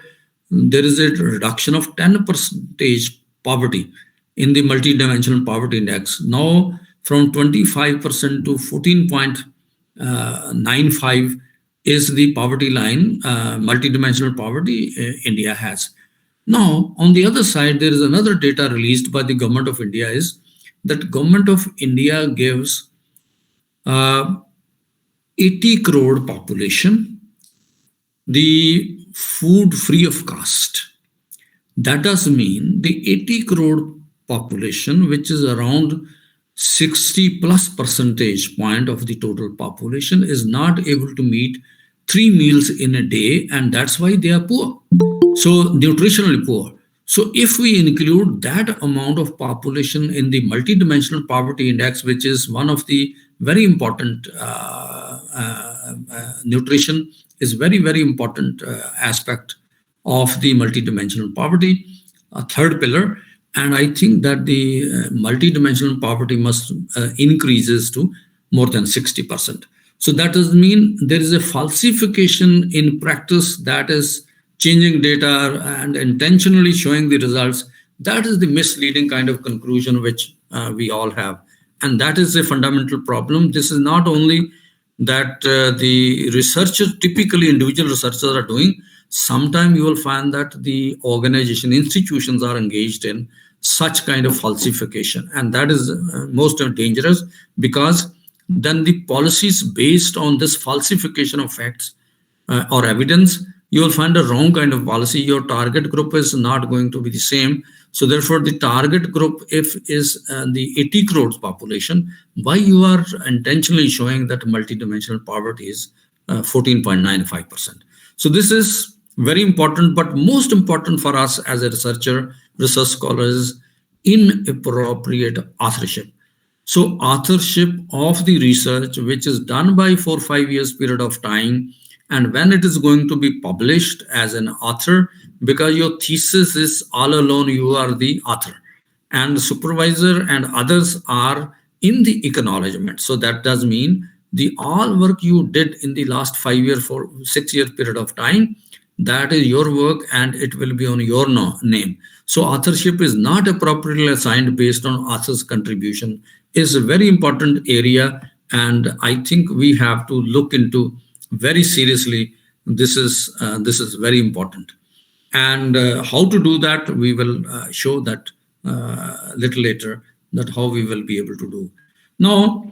Speaker 4: there is a reduction of 10% poverty in the multidimensional poverty index. Now from 25% to 14.95 is the poverty line, multidimensional poverty India has. Now, on the other side, there is another data released by the government of India is that government of India gives 80 crore population the food free of cost. That does mean the 80 crore population, which is around 60 plus percentage point of the total population, is not able to meet 3 meals in a day, and that's why they are poor. So nutritionally poor. So if we include that amount of population in the multidimensional poverty index, which is one of the very important nutrition is very, very important aspect of the multidimensional poverty, a third pillar. And I think that the multidimensional poverty must increases to more than 60%. So that does mean there is a falsification in practice, that is changing data and intentionally showing the results. That is the misleading kind of conclusion which we all have. And that is a fundamental problem. This is not only that the researchers, typically individual researchers are doing, sometimes you will find that the organization, institutions are engaged in such kind of falsification. And that is most dangerous, because then the policies based on this falsification of facts or evidence, you will find a wrong kind of policy. Your target group is not going to be the same. So therefore, the target group, if is the 80 crores population, why you are intentionally showing that multidimensional poverty is 14.95%. So this is very important, but most important for us as a researcher, research scholar is inappropriate authorship. So authorship of the research, which is done by 4 or 5 years period of time, and when it is going to be published as an author, because your thesis is all alone, you are the author, and the supervisor and others are in the acknowledgement. So that does mean the all work you did in the last 5 year, 6 year period of time, that is your work and it will be on your name. So authorship is not appropriately assigned based on author's contribution. Is a very important area, and I think we have to look into very seriously. This is very important, and how to do that we will show that little later, that how we will be able to do. Now,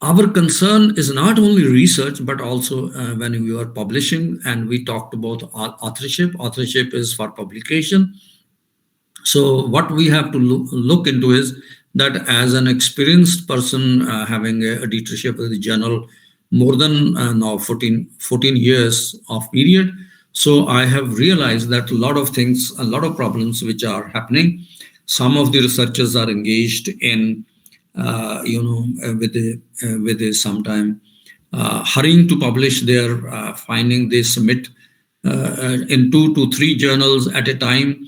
Speaker 4: our concern is not only research, but also when we are publishing, and we talked about authorship. Authorship is for publication. So what we have to look into is that as an experienced person having a editorship of the journal more than now 14 years of period, so I have realized that a lot of things, a lot of problems which are happening. Some of the researchers are engaged in with a sometime hurrying to publish their finding. They submit in 2 to 3 journals at a time,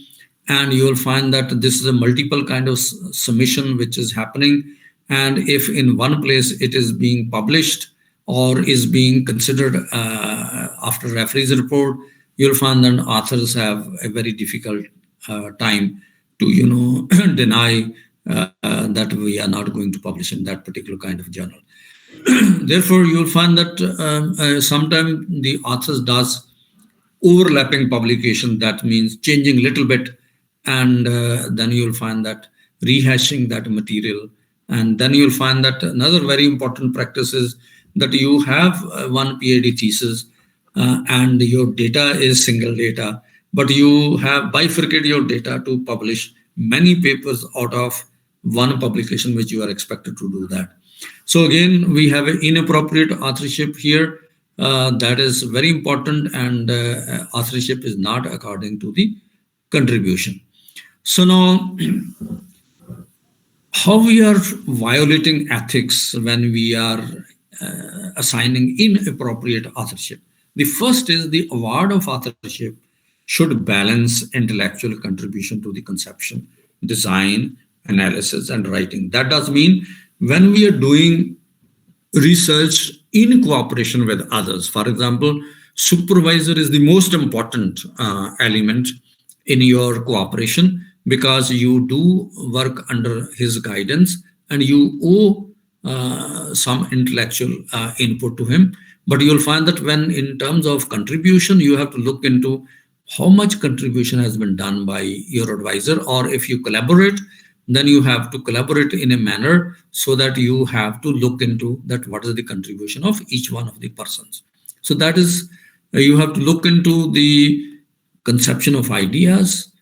Speaker 4: and you will find that this is a multiple kind of submission which is happening. And if in one place it is being published or is being considered after referee's report, you'll find that authors have a very difficult time to deny that we are not going to publish in that particular kind of journal. Therefore, you'll find that sometimes the authors does overlapping publication. That means changing little bit, and then you'll find that rehashing that material. And then you'll find that another very important practice is that you have one Ph.D. thesis and your data is single data, but you have bifurcated your data to publish many papers out of one publication, which you are expected to do that. So again, we have an inappropriate authorship here. That is very important, and authorship is not according to the contribution. So now, how we are violating ethics when we are assigning inappropriate authorship. The first is the award of authorship should balance intellectual contribution to the conception, design, analysis, and writing. That does mean when we are doing research in cooperation with others, for example, supervisor is the most important element in your cooperation, because you do work under his guidance and you owe some intellectual input to him. But you'll find that when in terms of contribution, you have to look into how much contribution has been done by your advisor, or if you collaborate, then you have to collaborate in a manner so that you have to look into that what is the contribution of each one of the persons. So that is, you have to look into the conception of ideas,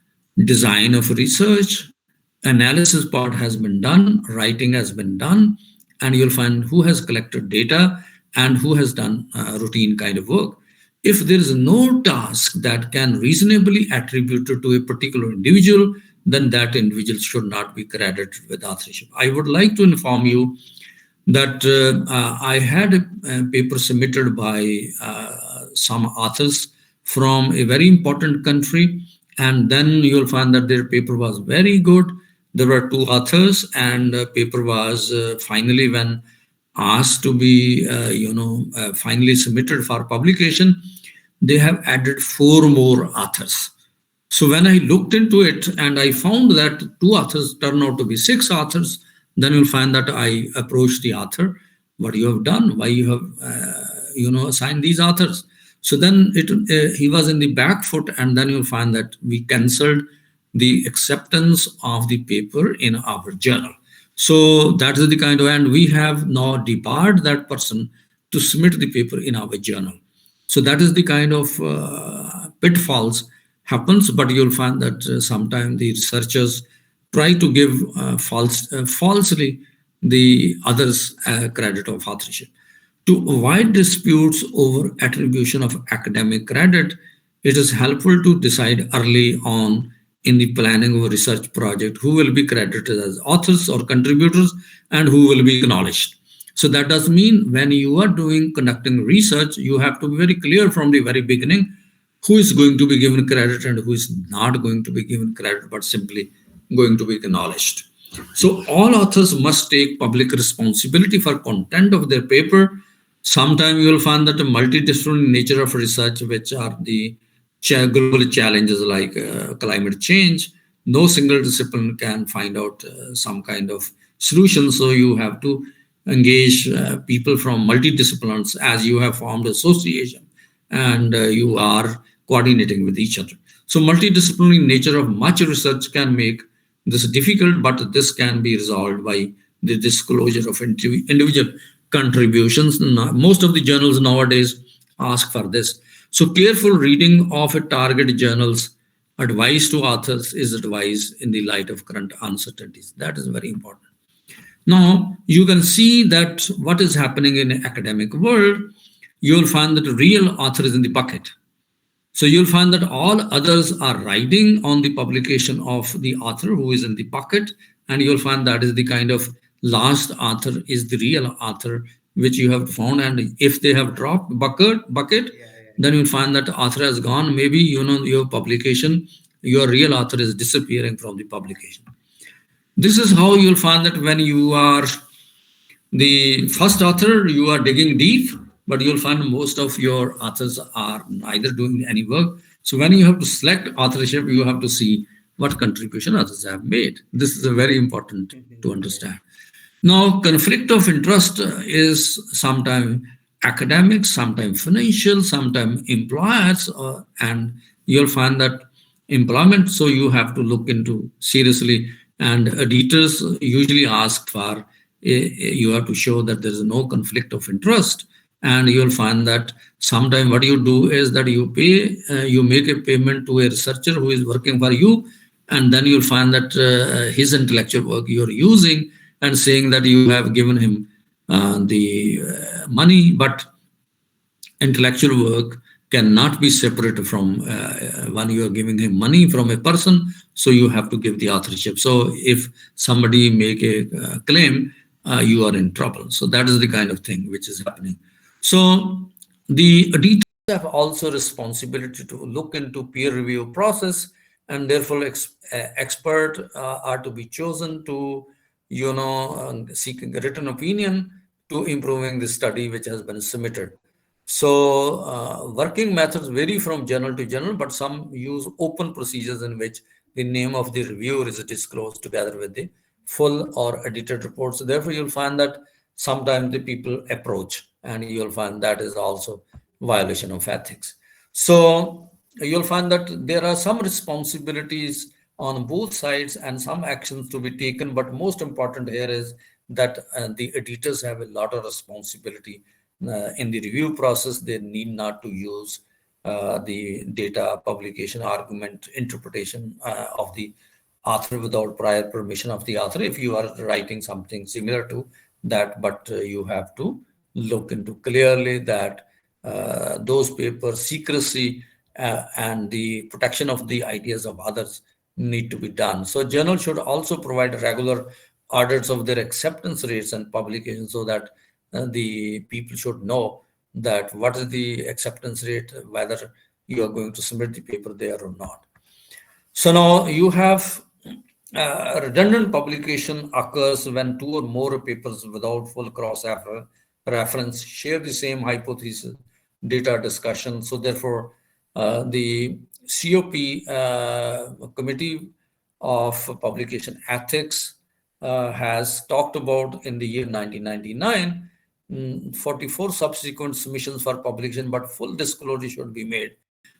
Speaker 4: design of research, analysis part has been done, writing has been done, and you'll find who has collected data and who has done routine kind of work. If there is no task that can reasonably attributed to a particular individual, then that individual should not be credited with authorship. I would like to inform you that I had a paper submitted by some authors from a very important country, and then you'll find that their paper was very good. There were 2 authors, and the paper was finally, when asked to be finally submitted for publication, they have added 4 more authors. So when I looked into it and I found that 2 authors turned out to be 6 authors, then you'll find that I approached the author, what you have done, why you have assigned these authors. So then he was in the back foot, and then you'll find that we cancelled the acceptance of the paper in our journal. So that is the kind of, and we have now debarred that person to submit the paper in our journal. So that is the kind of pitfalls happens, but you'll find that sometimes the researchers try to give falsely the others credit of authorship. To avoid disputes over attribution of academic credit, it is helpful to decide early on in the planning of a research project who will be credited as authors or contributors and who will be acknowledged. So that does mean when you are doing conducting research, you have to be very clear from the very beginning who is going to be given credit and who is not going to be given credit, but simply going to be acknowledged. So all authors must take public responsibility for content of their paper. Sometimes you will find that the multidisciplinary nature of research, which are the global challenges like climate change, no single discipline can find out some kind of solution. So you have to engage people from multidisciplines as you have formed association and you are coordinating with each other. So multidisciplinary nature of much research can make this is difficult, but this can be resolved by the disclosure of individual contributions. Most of the journals nowadays ask for this. So careful reading of a target journal's advice to authors is advice in the light of current uncertainties. That is very important. Now, you can see that what is happening in academic world, you'll find that the real author is in the bucket. So you'll find that all others are riding on the publication of the author who is in the bucket, and you'll find that is the kind of last author is the real author which you have found. And if they have dropped bucket, then you'll find that the author has gone. Maybe your publication, your real author is disappearing from the publication. This is how you'll find that when you are the first author, you are digging deep, but you'll find most of your authors are neither doing any work. So when you have to select authorship, you have to see what contribution others have made. This is a very important to understand. Now, conflict of interest is sometimes academic, sometimes financial, sometimes employers, and you'll find that employment. So you have to look into seriously, and editors usually ask for you have to show that there is no conflict of interest. And you'll find that sometimes what you do is that you make a payment to a researcher who is working for you, and then you'll find that his intellectual work you're using and saying that you have given him the money, but intellectual work cannot be separated from when you are giving him money from a person, so you have to give the authorship. So if somebody make a claim, you are in trouble. So that is the kind of thing which is happening. So the editors have also responsibility to look into peer review process, and therefore expert are to be chosen to seek a written opinion to improving the study which has been submitted. So working methods vary from journal to journal, but some use open procedures in which the name of the reviewer is disclosed together with the full or edited report. So therefore you'll find that sometimes the people approach, and you'll find that is also violation of ethics. So you'll find that there are some responsibilities on both sides and some actions to be taken, but most important here is that the editors have a lot of responsibility in the review process. They need not to use the data publication argument interpretation of the author without prior permission of the author if you are writing something similar to that, but you have to look into clearly that those papers secrecy and the protection of the ideas of others need to be done. So journals should also provide regular audits of their acceptance rates and publications, so that the people should know that what is the acceptance rate, whether you are going to submit the paper there or not. So now you have redundant publication occurs when two or more papers without full cross reference share the same hypothesis data discussion. So therefore the COP Committee of Publication Ethics has talked about in the year 1999 44 subsequent submissions for publication, but full disclosure should be made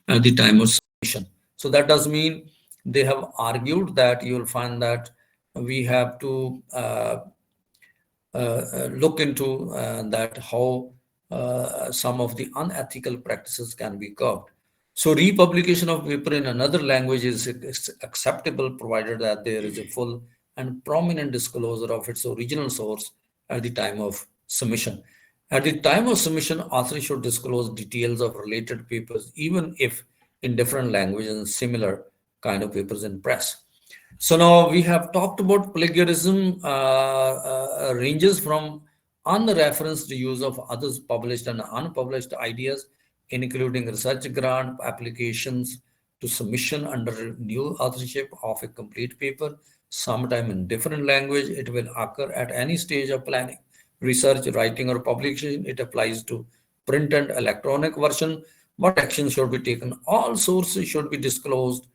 Speaker 4: at the time of submission. So that does mean they have argued that you'll find that we have to look into that how some of the unethical practices can be curbed. So republication of paper in another language is acceptable provided that there is a full and prominent disclosure of its original source at the time of submission. At the time of submission, authors should disclose details of related papers, even if in different languages and similar kind of papers in press. So now we have talked about plagiarism ranges from unreferenced use of others' published and unpublished ideas, including research grant applications to submission under new authorship of a complete paper, sometime in different language. It will occur at any stage of planning, research, writing, or publication. It applies to print and electronic version. What action should be taken? All sources should be disclosed,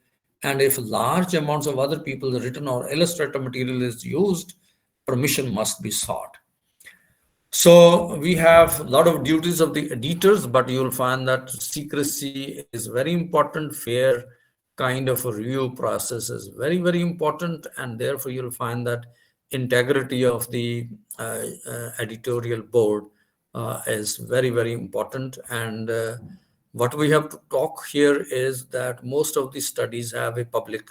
Speaker 4: and if large amounts of other people's written or illustrated material is used, permission must be sought. So we have a lot of duties of the editors, but you'll find that secrecy is very important. Fair kind of a review process is very, very important. And therefore you'll find that integrity of the editorial board is very, very important. And what we have to talk here is that most of the studies have a public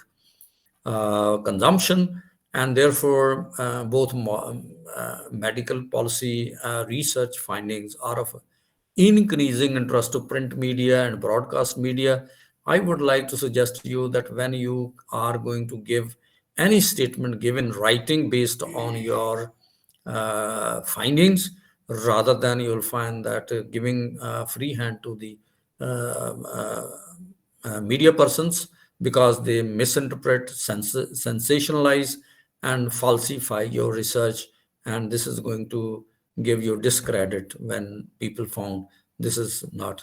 Speaker 4: consumption, and therefore both medical policy research findings are of increasing interest to print media and broadcast media. I would like to suggest to you that when you are going to give any statement, give in writing based on your findings, rather than you'll find that giving free hand to the media persons, because they misinterpret, sensationalize, and falsify your research. And this is going to give you discredit when people found this is not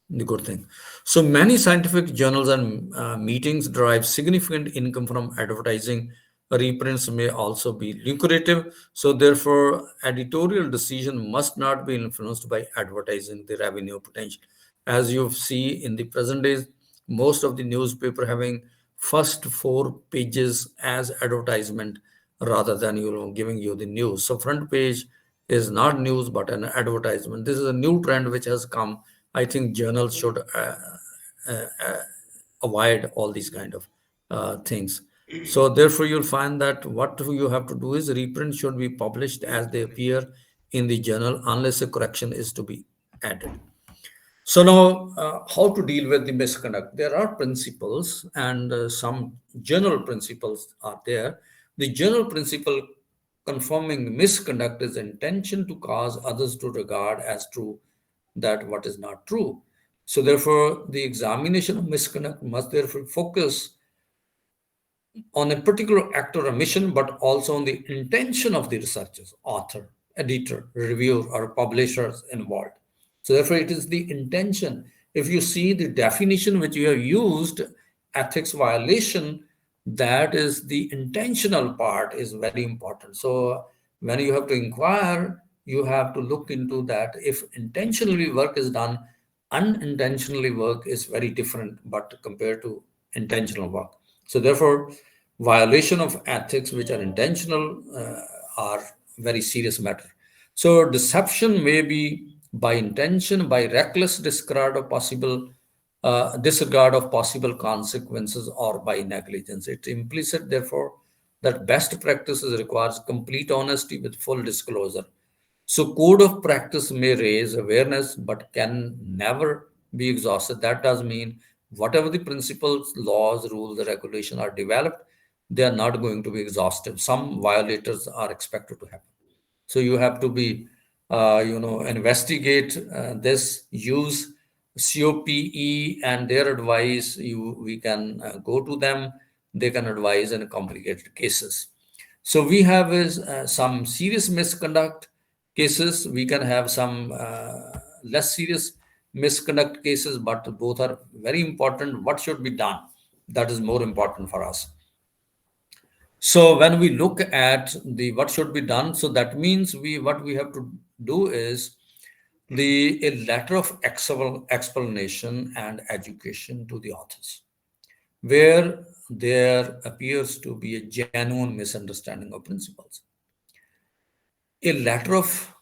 Speaker 4: the good thing. So many scientific journals and meetings derive significant income from advertising. Reprints may also be lucrative. So therefore, editorial decision must not be influenced by advertising the revenue potential. As you see in the present days, most of the newspaper having first 4 pages as advertisement rather than giving you the news. So front page is not news but an advertisement. This is a new trend which has come. I think journals should uh, avoid all these kind of things. So therefore you'll find that what you have to do is reprint should be published as they appear in the journal unless a correction is to be added. So now, how to deal with the misconduct? There are principles, and some general principles are there. The general principle confirming misconduct is intention to cause others to regard as true that what is not true. So therefore, the examination of misconduct must therefore focus on a particular act or a mission, but also on the intention of the researchers, author, editor, reviewer, or publishers involved. So therefore, it is the intention. If you see the definition which you have used, ethics violation, that is the intentional part is very important. So when you have to inquire, you have to look into that. If intentionally work is done, unintentionally work is very different, but compared to intentional work. So therefore, violation of ethics which are intentional are very serious matter. So deception may be by intention, by reckless disregard of possible consequences, or by negligence. It's implicit, therefore, that best practices requires complete honesty with full disclosure. So code of practice may raise awareness, but can never be exhausted. That does mean whatever the principles, laws, rules, regulation are developed, they are not going to be exhaustive. Some violators are expected to happen. So you have to be, investigate this, use COPE and their advice. We can go to them. They can advise in complicated cases. So we have some serious misconduct cases. We can have some less serious misconduct cases, but both are very important. What should be done? That is more important for us. So when we look at the what should be done, so that means what we have to do is a letter of explanation and education to the authors, where there appears to be a genuine misunderstanding of principles. A letter of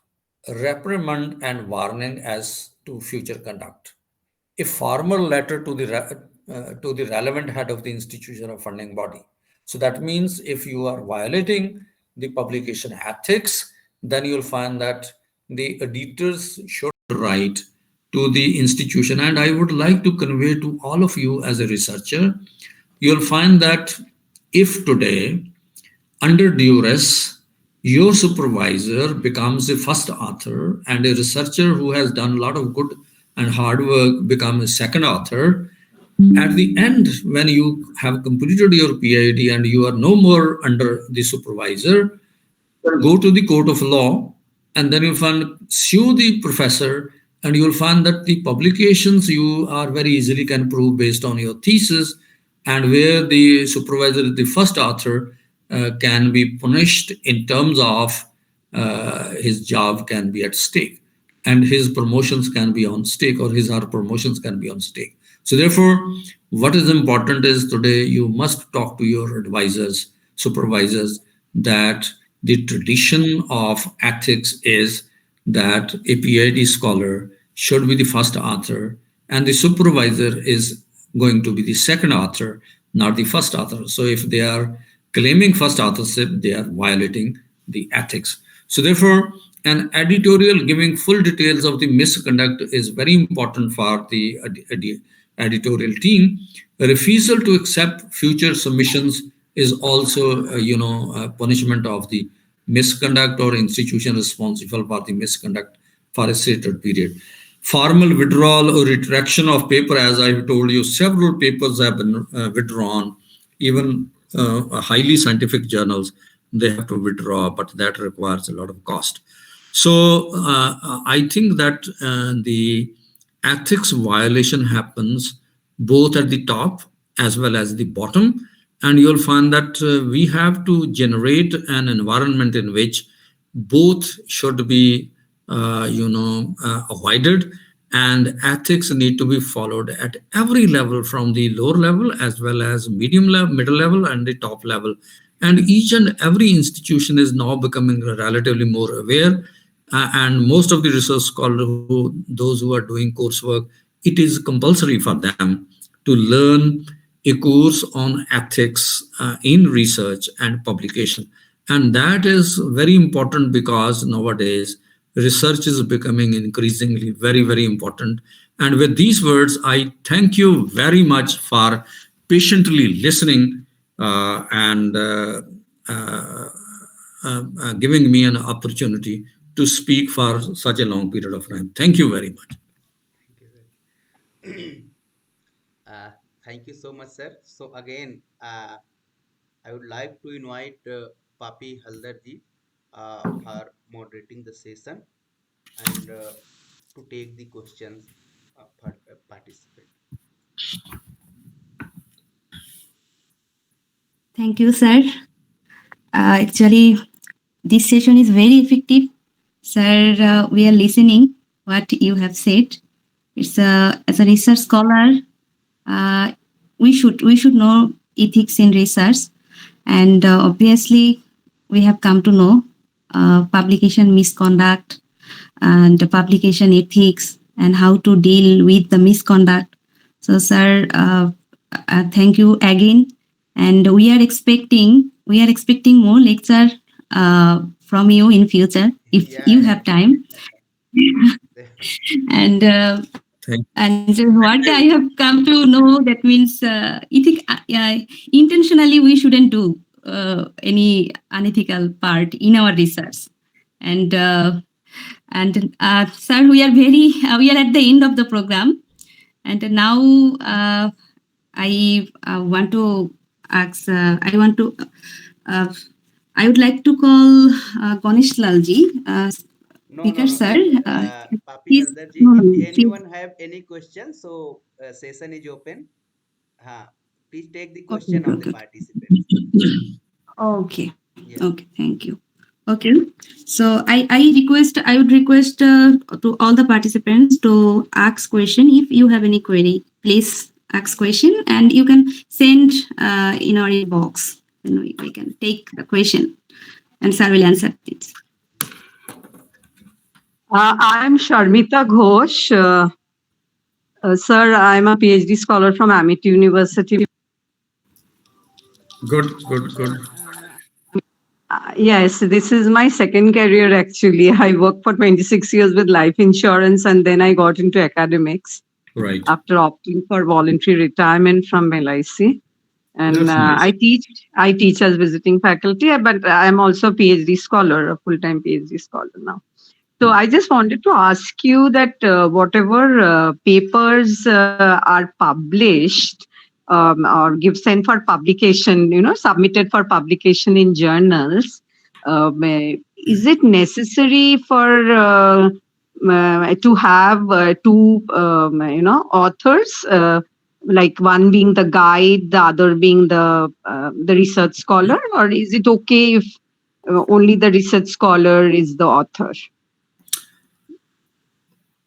Speaker 4: reprimand and warning as to future conduct. A formal letter to the relevant head of the institution or funding body. So that means if you are violating the publication ethics, then you'll find that the editors should write to the institution. And I would like to convey to all of you as a researcher, you'll find that if today under duress, your supervisor becomes the first author, and a researcher who has done a lot of good and hard work becomes a second author. At the end, when you have completed your Ph.D. and you are no more under the supervisor, go to the court of law, and then you'll find sue the professor, and you'll find that the publications you are very easily can prove based on your thesis, and where the supervisor is the first author can be punished in terms of his job can be at stake, and his promotions can be on stake, or his or her promotions can be on stake. So therefore, what is important is today you must talk to your advisors, supervisors, that the tradition of ethics is that a PhD scholar should be the first author, and the supervisor is going to be the second author, not the first author. So if they are claiming first authorship, they are violating the ethics. So therefore, an editorial giving full details of the misconduct is very important for the editorial team. A refusal to accept future submissions is also, a punishment of the misconduct or institution responsible for the misconduct for a stated period. Formal withdrawal or retraction of paper, as I've told you, several papers have been withdrawn. Even highly scientific journals, they have to withdraw, but that requires a lot of cost. So I think that the ethics violation happens both at the top as well as the bottom. And you'll find that we have to generate an environment in which both should be, avoided, and ethics need to be followed at every level, from the lower level as well as medium level, middle level, and the top level. And each and every institution is now becoming relatively more aware. And most of the research scholars, those who are doing coursework, it is compulsory for them to learn a course on ethics in research and publication. And that is very important because nowadays research is becoming increasingly very, very important. And with these words, I thank you very much for patiently listening and giving me an opportunity to speak for such a long period of time. Thank you very much.
Speaker 1: Thank you so much, sir. So again, I would like to invite Papi Halder ji for moderating the session and to take the questions for participant.
Speaker 2: Thank you, sir. Actually, this session is very effective. Sir, we are listening what you have said. It's as a research scholar, we should know ethics in research, and obviously we have come to know publication misconduct and publication ethics and how to deal with the misconduct. So, sir, thank you again, and we are expecting more lecture from you in future if you have time. And what I have come to know, that means intentionally we shouldn't do any unethical part in our research. And sir, we are at the end of the program, and now I want to ask. I would like to call Ganesh Lalji. Vikash sir.
Speaker 1: Papi Halder ji, if anyone have any questions, so session is open. Please take the question of the participants.
Speaker 2: Okay.
Speaker 1: Yeah.
Speaker 2: Okay. Thank you. Okay. So I would request to all the participants to ask question. If you have any query, please ask question, and you can send in our inbox. We can take the question, and sir will answer it.
Speaker 5: I'm Sharmita Ghosh. Sir, I'm a PhD scholar from Amity University.
Speaker 4: Good.
Speaker 5: Yes, this is my second career actually. I worked for 26 years with life insurance and then I got into academics
Speaker 4: Right.
Speaker 5: after opting for voluntary retirement from LIC. And
Speaker 4: That's nice.
Speaker 5: I teach as visiting faculty, but I'm also a PhD scholar, a full-time PhD scholar now. So I just wanted to ask you that whatever papers are published or sent for publication, submitted for publication in journals, is it necessary for to have two, authors, like one being the guide, the other being the research scholar, or is it okay if only the research scholar is the author?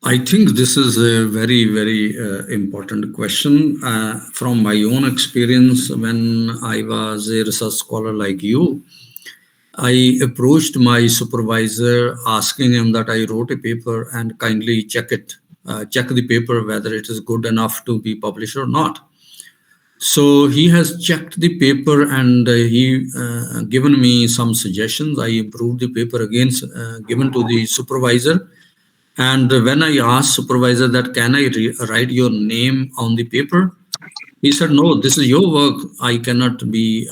Speaker 4: I think this is a very important question. From my own experience, when I was a research scholar like you, I approached my supervisor asking him that I wrote a paper and kindly check the paper whether it is good enough to be published or not. So he has checked the paper and he given me some suggestions. I improved the paper again, given to the supervisor. And when I asked supervisor that can I write your name on the paper, he said, no, this is your work. I cannot be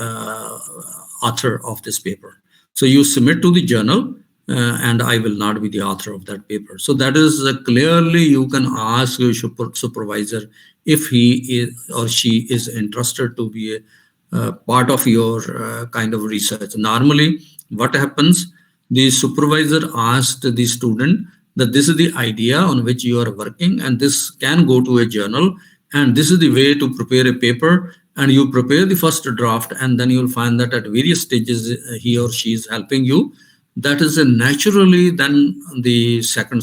Speaker 4: author of this paper. So you submit to the journal and I will not be the author of that paper. So that is clearly you can ask your supervisor if he is or she is interested to be a part of your kind of research. Normally, what happens, the supervisor asked the student that this is the idea on which you are working and this can go to a journal and this is the way to prepare a paper, and you prepare the first draft and then you'll find that at various stages he or she is helping you. That is naturally then the second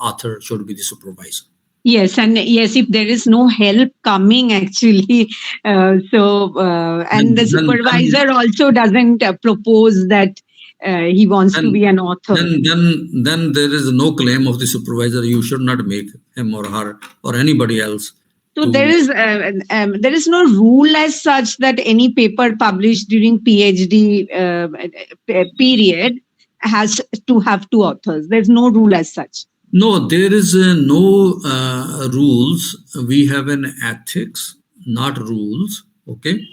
Speaker 4: author should be the supervisor.
Speaker 5: Yes, and yes, if there is no help coming actually, and the supervisor also doesn't propose that he wants to be an author.
Speaker 4: Then there is no claim of the supervisor. You should not make him or her or anybody else.
Speaker 5: So there is no rule as such that any paper published during PhD period has to have two authors. There's no rule as such.
Speaker 4: No, there is no rules. We have an ethics, not rules. Okay.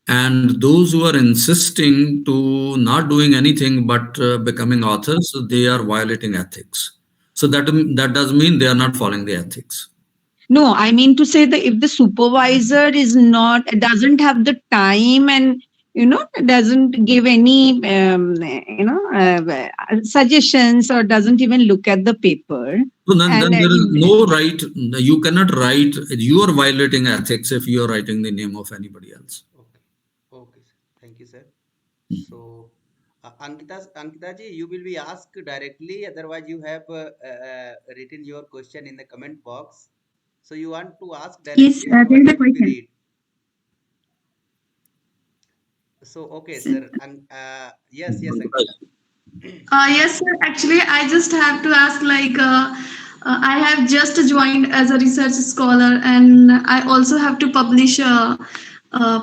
Speaker 4: And those who are insisting to not doing anything but becoming authors, they are violating ethics. So that does mean they are not following the ethics.
Speaker 5: No, I mean to say that if the supervisor doesn't have the time and doesn't give any suggestions or doesn't even look at the paper.
Speaker 4: So then there is no right. You cannot write. You are violating ethics if you are writing the name of anybody else.
Speaker 1: Okay. Thank you, sir. So, Ankita ji, you will be asked directly. Otherwise, you have written your question in the comment box. So you want to ask directly.
Speaker 2: Yes, there is a question.
Speaker 1: So okay, sir. Yes, Ankita.
Speaker 3: Yes, sir. Actually, I just have to ask, I have just joined as a research scholar, and I also have to publish a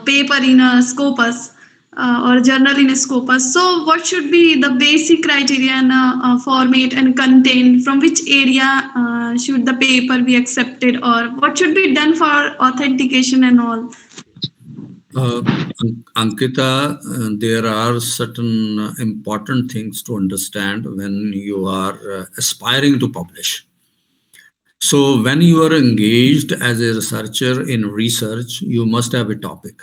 Speaker 3: paper in a Scopus or journal in a Scopus. So, what should be the basic criteria and format and content? From which area should the paper be accepted, or what should be done for authentication and all?
Speaker 4: Ankita, there are certain important things to understand when you are aspiring to publish. So when you are engaged as a researcher in research, you must have a topic.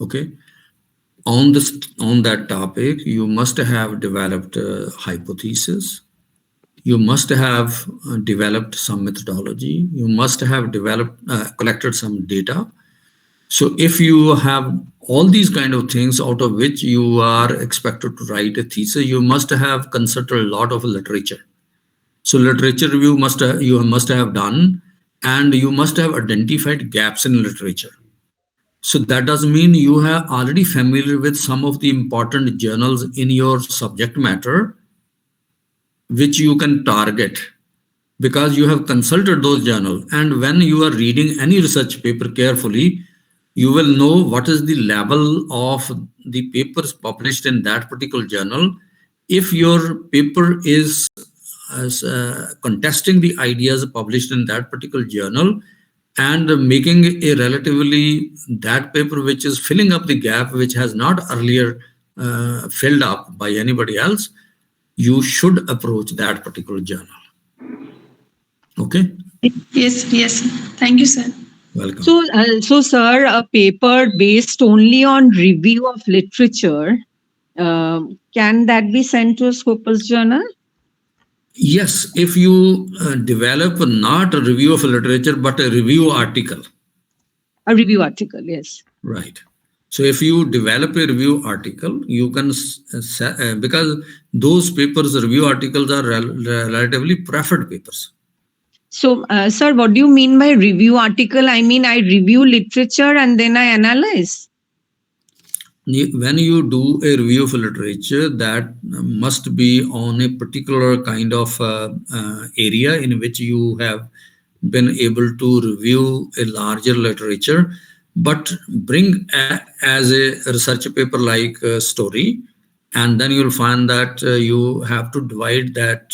Speaker 4: Okay. On that topic, you must have developed a hypothesis. You must have developed some methodology. You must have collected some data. So if you have all these kind of things out of which you are expected to write a thesis, you must have consulted a lot of literature. So literature review you must have done, and you must have identified gaps in literature. So that does mean you have already familiar with some of the important journals in your subject matter, which you can target because you have consulted those journals. And when you are reading any research paper carefully, you will know what is the level of the papers published in that particular journal. If your paper is contesting the ideas published in that particular journal and making a relatively that paper which is filling up the gap which has not earlier filled up by anybody else, you should approach that particular journal. Okay.
Speaker 3: Yes, yes. Thank you, sir.
Speaker 4: Welcome.
Speaker 5: So, sir, a paper based only on review of literature, can that be sent to a Scopus journal?
Speaker 4: Yes, if you develop not a review of literature, but a review article.
Speaker 5: A review article, yes.
Speaker 4: Right. So if you develop a review article, you can, because those papers, review articles are relatively preferred papers.
Speaker 5: So, sir, what do you mean by review article? I mean, I review literature and then I analyze.
Speaker 4: When you do a review of literature, that must be on a particular kind of area in which you have been able to review a larger literature, but bring as a research paper like story, and then you'll find that you have to divide that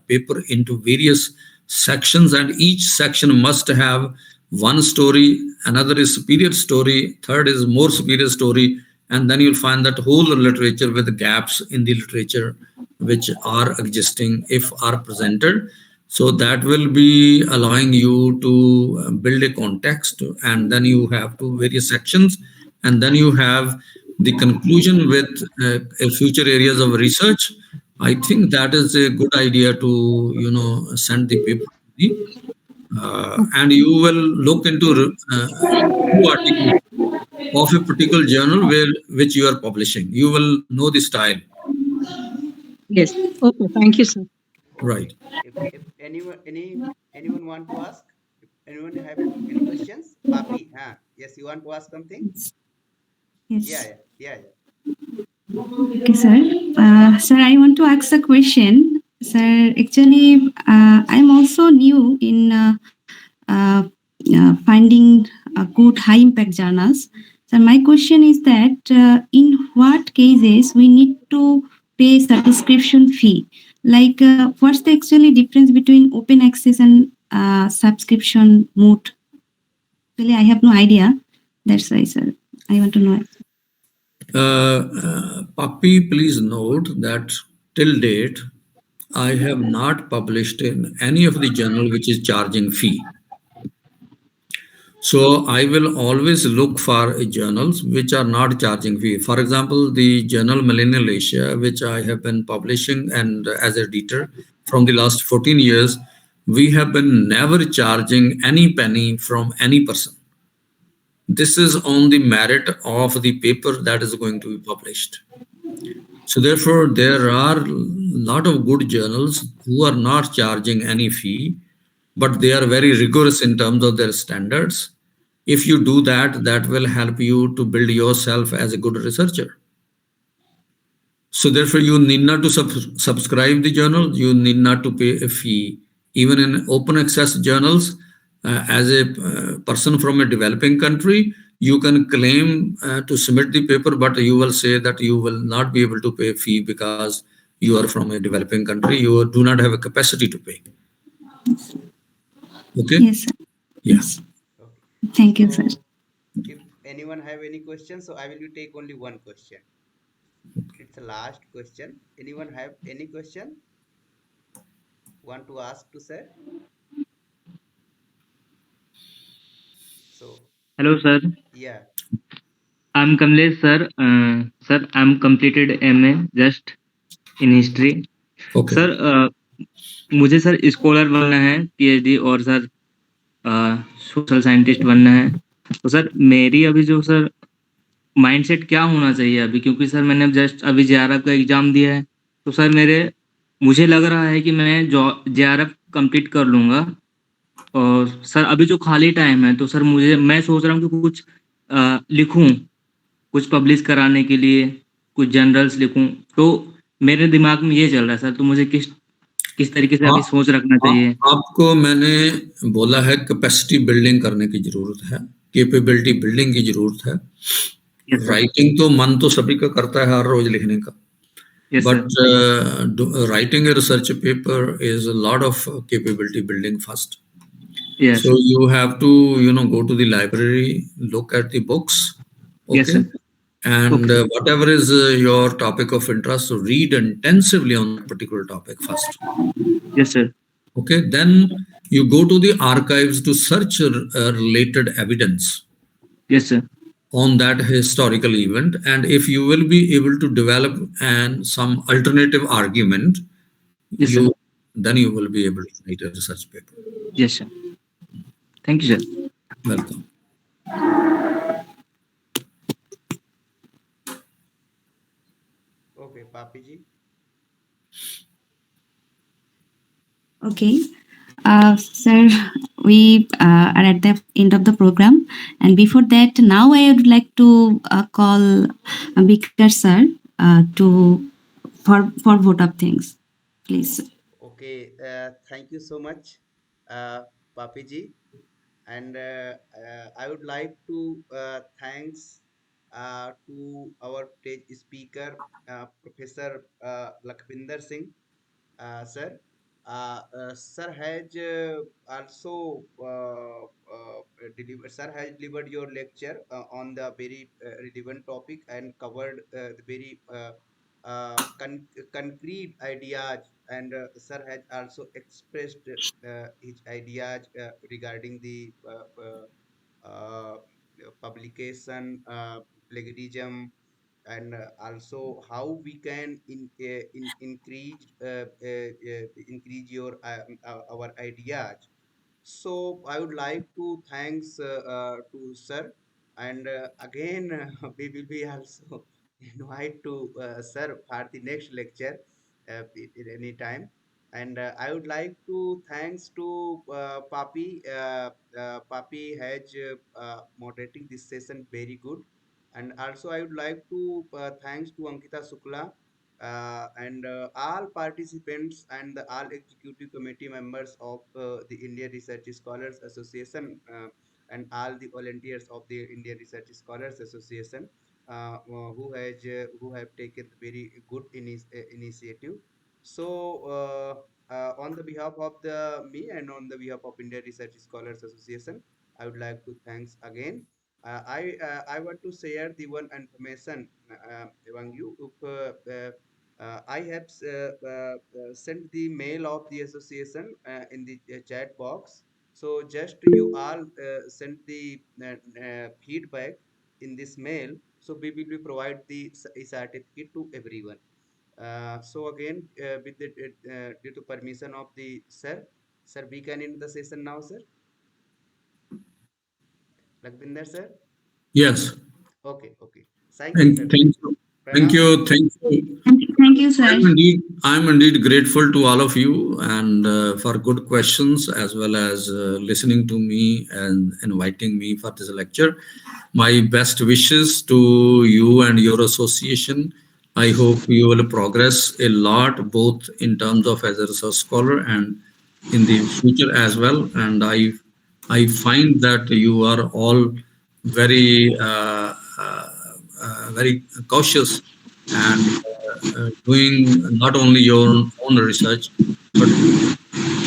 Speaker 4: paper into various sections, and each section must have one story, another is superior story, third is more superior story, and then you'll find that whole literature with gaps in the literature which are existing if are presented. So that will be allowing you to build a context, and then you have two various sections, and then you have the conclusion with future areas of research. I think that is a good idea to send the paper to the and you will look into two articles of a particular journal which you are publishing. You will know the style.
Speaker 5: Yes. Okay. Thank you, sir.
Speaker 4: Right.
Speaker 1: If anyone want to ask, if anyone have any questions, Papi, yes, you want to ask something?
Speaker 2: Yes.
Speaker 1: Yeah.
Speaker 2: Okay, sir. Sir, I want to ask a question. Sir, actually, I'm also new in finding good high impact journals. So my question is that in what cases we need to pay subscription fee? Like what's the actually difference between open access and subscription mode? Actually, I have no idea. That's why, sir, I want to know.
Speaker 4: Papi, please note that till date, I have not published in any of the journal which is charging fee. So I will always look for journals which are not charging fee. For example, the journal Millennial Asia, which I have been publishing and as editor from the last 14 years, we have been never charging any penny from any person. This is on the merit of the paper that is going to be published. So therefore, there are a lot of good journals who are not charging any fee, but they are very rigorous in terms of their standards. If you do that, that will help you to build yourself as a good researcher. So therefore, you need not to subscribe the journal. You need not to pay a fee. Even in open access journals, as a person from a developing country, you can claim to submit the paper, but you will say that you will not be able to pay a fee because you are from a developing country. You do not have a capacity to pay. Okay?
Speaker 2: Yes, sir.
Speaker 4: Yes.
Speaker 2: Okay. Thank you, sir.
Speaker 1: If anyone have any questions, so I will take only one question. It's the last question. Anyone have any question? Want to ask to sir? So.
Speaker 6: Hello, sir.
Speaker 1: Yeah.
Speaker 6: I'm Kamlesh, sir. Sir, I'm completed MA just in history.
Speaker 4: Okay.
Speaker 6: Sir मुझे sir scholar बनना है PhD और sir social scientist बनना है तो sir मेरी अभी जो सर माइंडसेट क्या होना चाहिए अभी क्योंकि सर मैंने जस्ट अभी JRF का एग्जाम दिया है तो सर मुझे लग रहा है कि मैं JRF कंप्लीट कर लूँगा और सर अभी जो खाली टाइम है तो सर मैं सोच रहा हूँ कि कुछ लिखूं, कुछ पब्लिश कराने के लिए कुछ जर्नल्स लिखूं। तो मेरे दिमाग में ये चल रहा है सर, तो मुझे किस तरीके से अभी सोच रखना चाहिए?
Speaker 4: आपको मैंने बोला है कैपेसिटी बिल्डिंग करने की जरूरत है, कैपेबिलिटी बिल्डिंग की जरूरत है।
Speaker 6: Yes sir.
Speaker 4: राइटिंग तो मन तो सभी का करता है हर रोज लिखने का,
Speaker 6: yes
Speaker 4: but
Speaker 6: sir.
Speaker 4: writing a research paper is a lot of capability building first.
Speaker 6: Yes.
Speaker 4: So you have to, go to the library, look at the books,
Speaker 6: yes
Speaker 4: okay,
Speaker 6: sir.
Speaker 4: and
Speaker 6: okay.
Speaker 4: whatever is your topic of interest, so read intensively on that particular topic first.
Speaker 6: Yes sir.
Speaker 4: Okay, then you go to the archives to search related evidence
Speaker 6: yes sir.
Speaker 4: on that historical event, and if you will be able to develop some alternative argument,
Speaker 6: yes sir.
Speaker 4: then you will be able to write a research paper.
Speaker 6: Yes sir. Thank you sir.
Speaker 4: Welcome.
Speaker 1: Okay, Papi ji.
Speaker 2: Okay. Sir, we are at the end of the program. And before that, now I would like to call Vikash sir for vote of things. Please.
Speaker 1: Okay, thank you so much, Papi ji. And I would like to thanks to our stage speaker, Professor Lakhwinder Singh, sir. Sir has also sir has delivered your lecture on the very relevant topic and covered the very concrete ideas, and sir has also expressed his ideas regarding the uh, publication, plagiarism, and also how we can increase your our ideas. So I would like to thanks to sir, and again we will be also invite to sir for the next lecture at any time. And I would like to thanks to Papi. Papi has moderating this session very good, and also I would like to thanks to Ankita Shukla and all participants and all executive committee members of the Indian Research Scholars Association, and all the volunteers of the Indian Research Scholars Association who have taken very good initiative. So on the behalf of the me and on the behalf of Indian Research Scholars Association, I would like to thanks again. I want to share the one information among you. If, I have sent the mail of the association in the chat box. So just you all send the feedback in this mail. So we will be provide the certificate to everyone. So again, with the due to permission of the sir, we can end the session now, sir. Lakwinder sir.
Speaker 4: Yes.
Speaker 1: Okay, okay. Thank you, sir.
Speaker 4: Thank you. Thank
Speaker 1: Pranam.
Speaker 4: you. Thank you.
Speaker 2: Thank you, sir.
Speaker 4: I'm indeed grateful to all of you and for good questions as well as listening to me and inviting me for this lecture. My best wishes to you and your association. I hope you will progress a lot, both in terms of as a research scholar and in the future as well. And I find that you are all very very cautious and doing not only your own research but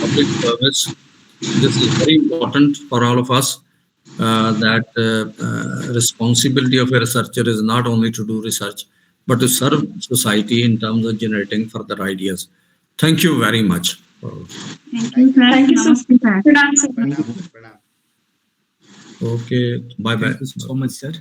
Speaker 4: public service. This is very important for all of us. That responsibility of a researcher is not only to do research but to serve society in terms of generating further ideas. Thank you very much.
Speaker 2: Thank you, sir.
Speaker 3: Thank you so
Speaker 2: Namaste, sir.
Speaker 3: much.
Speaker 1: Pranam, sir. Pranam.
Speaker 4: Okay, bye bye.
Speaker 7: Thank you so much, sir.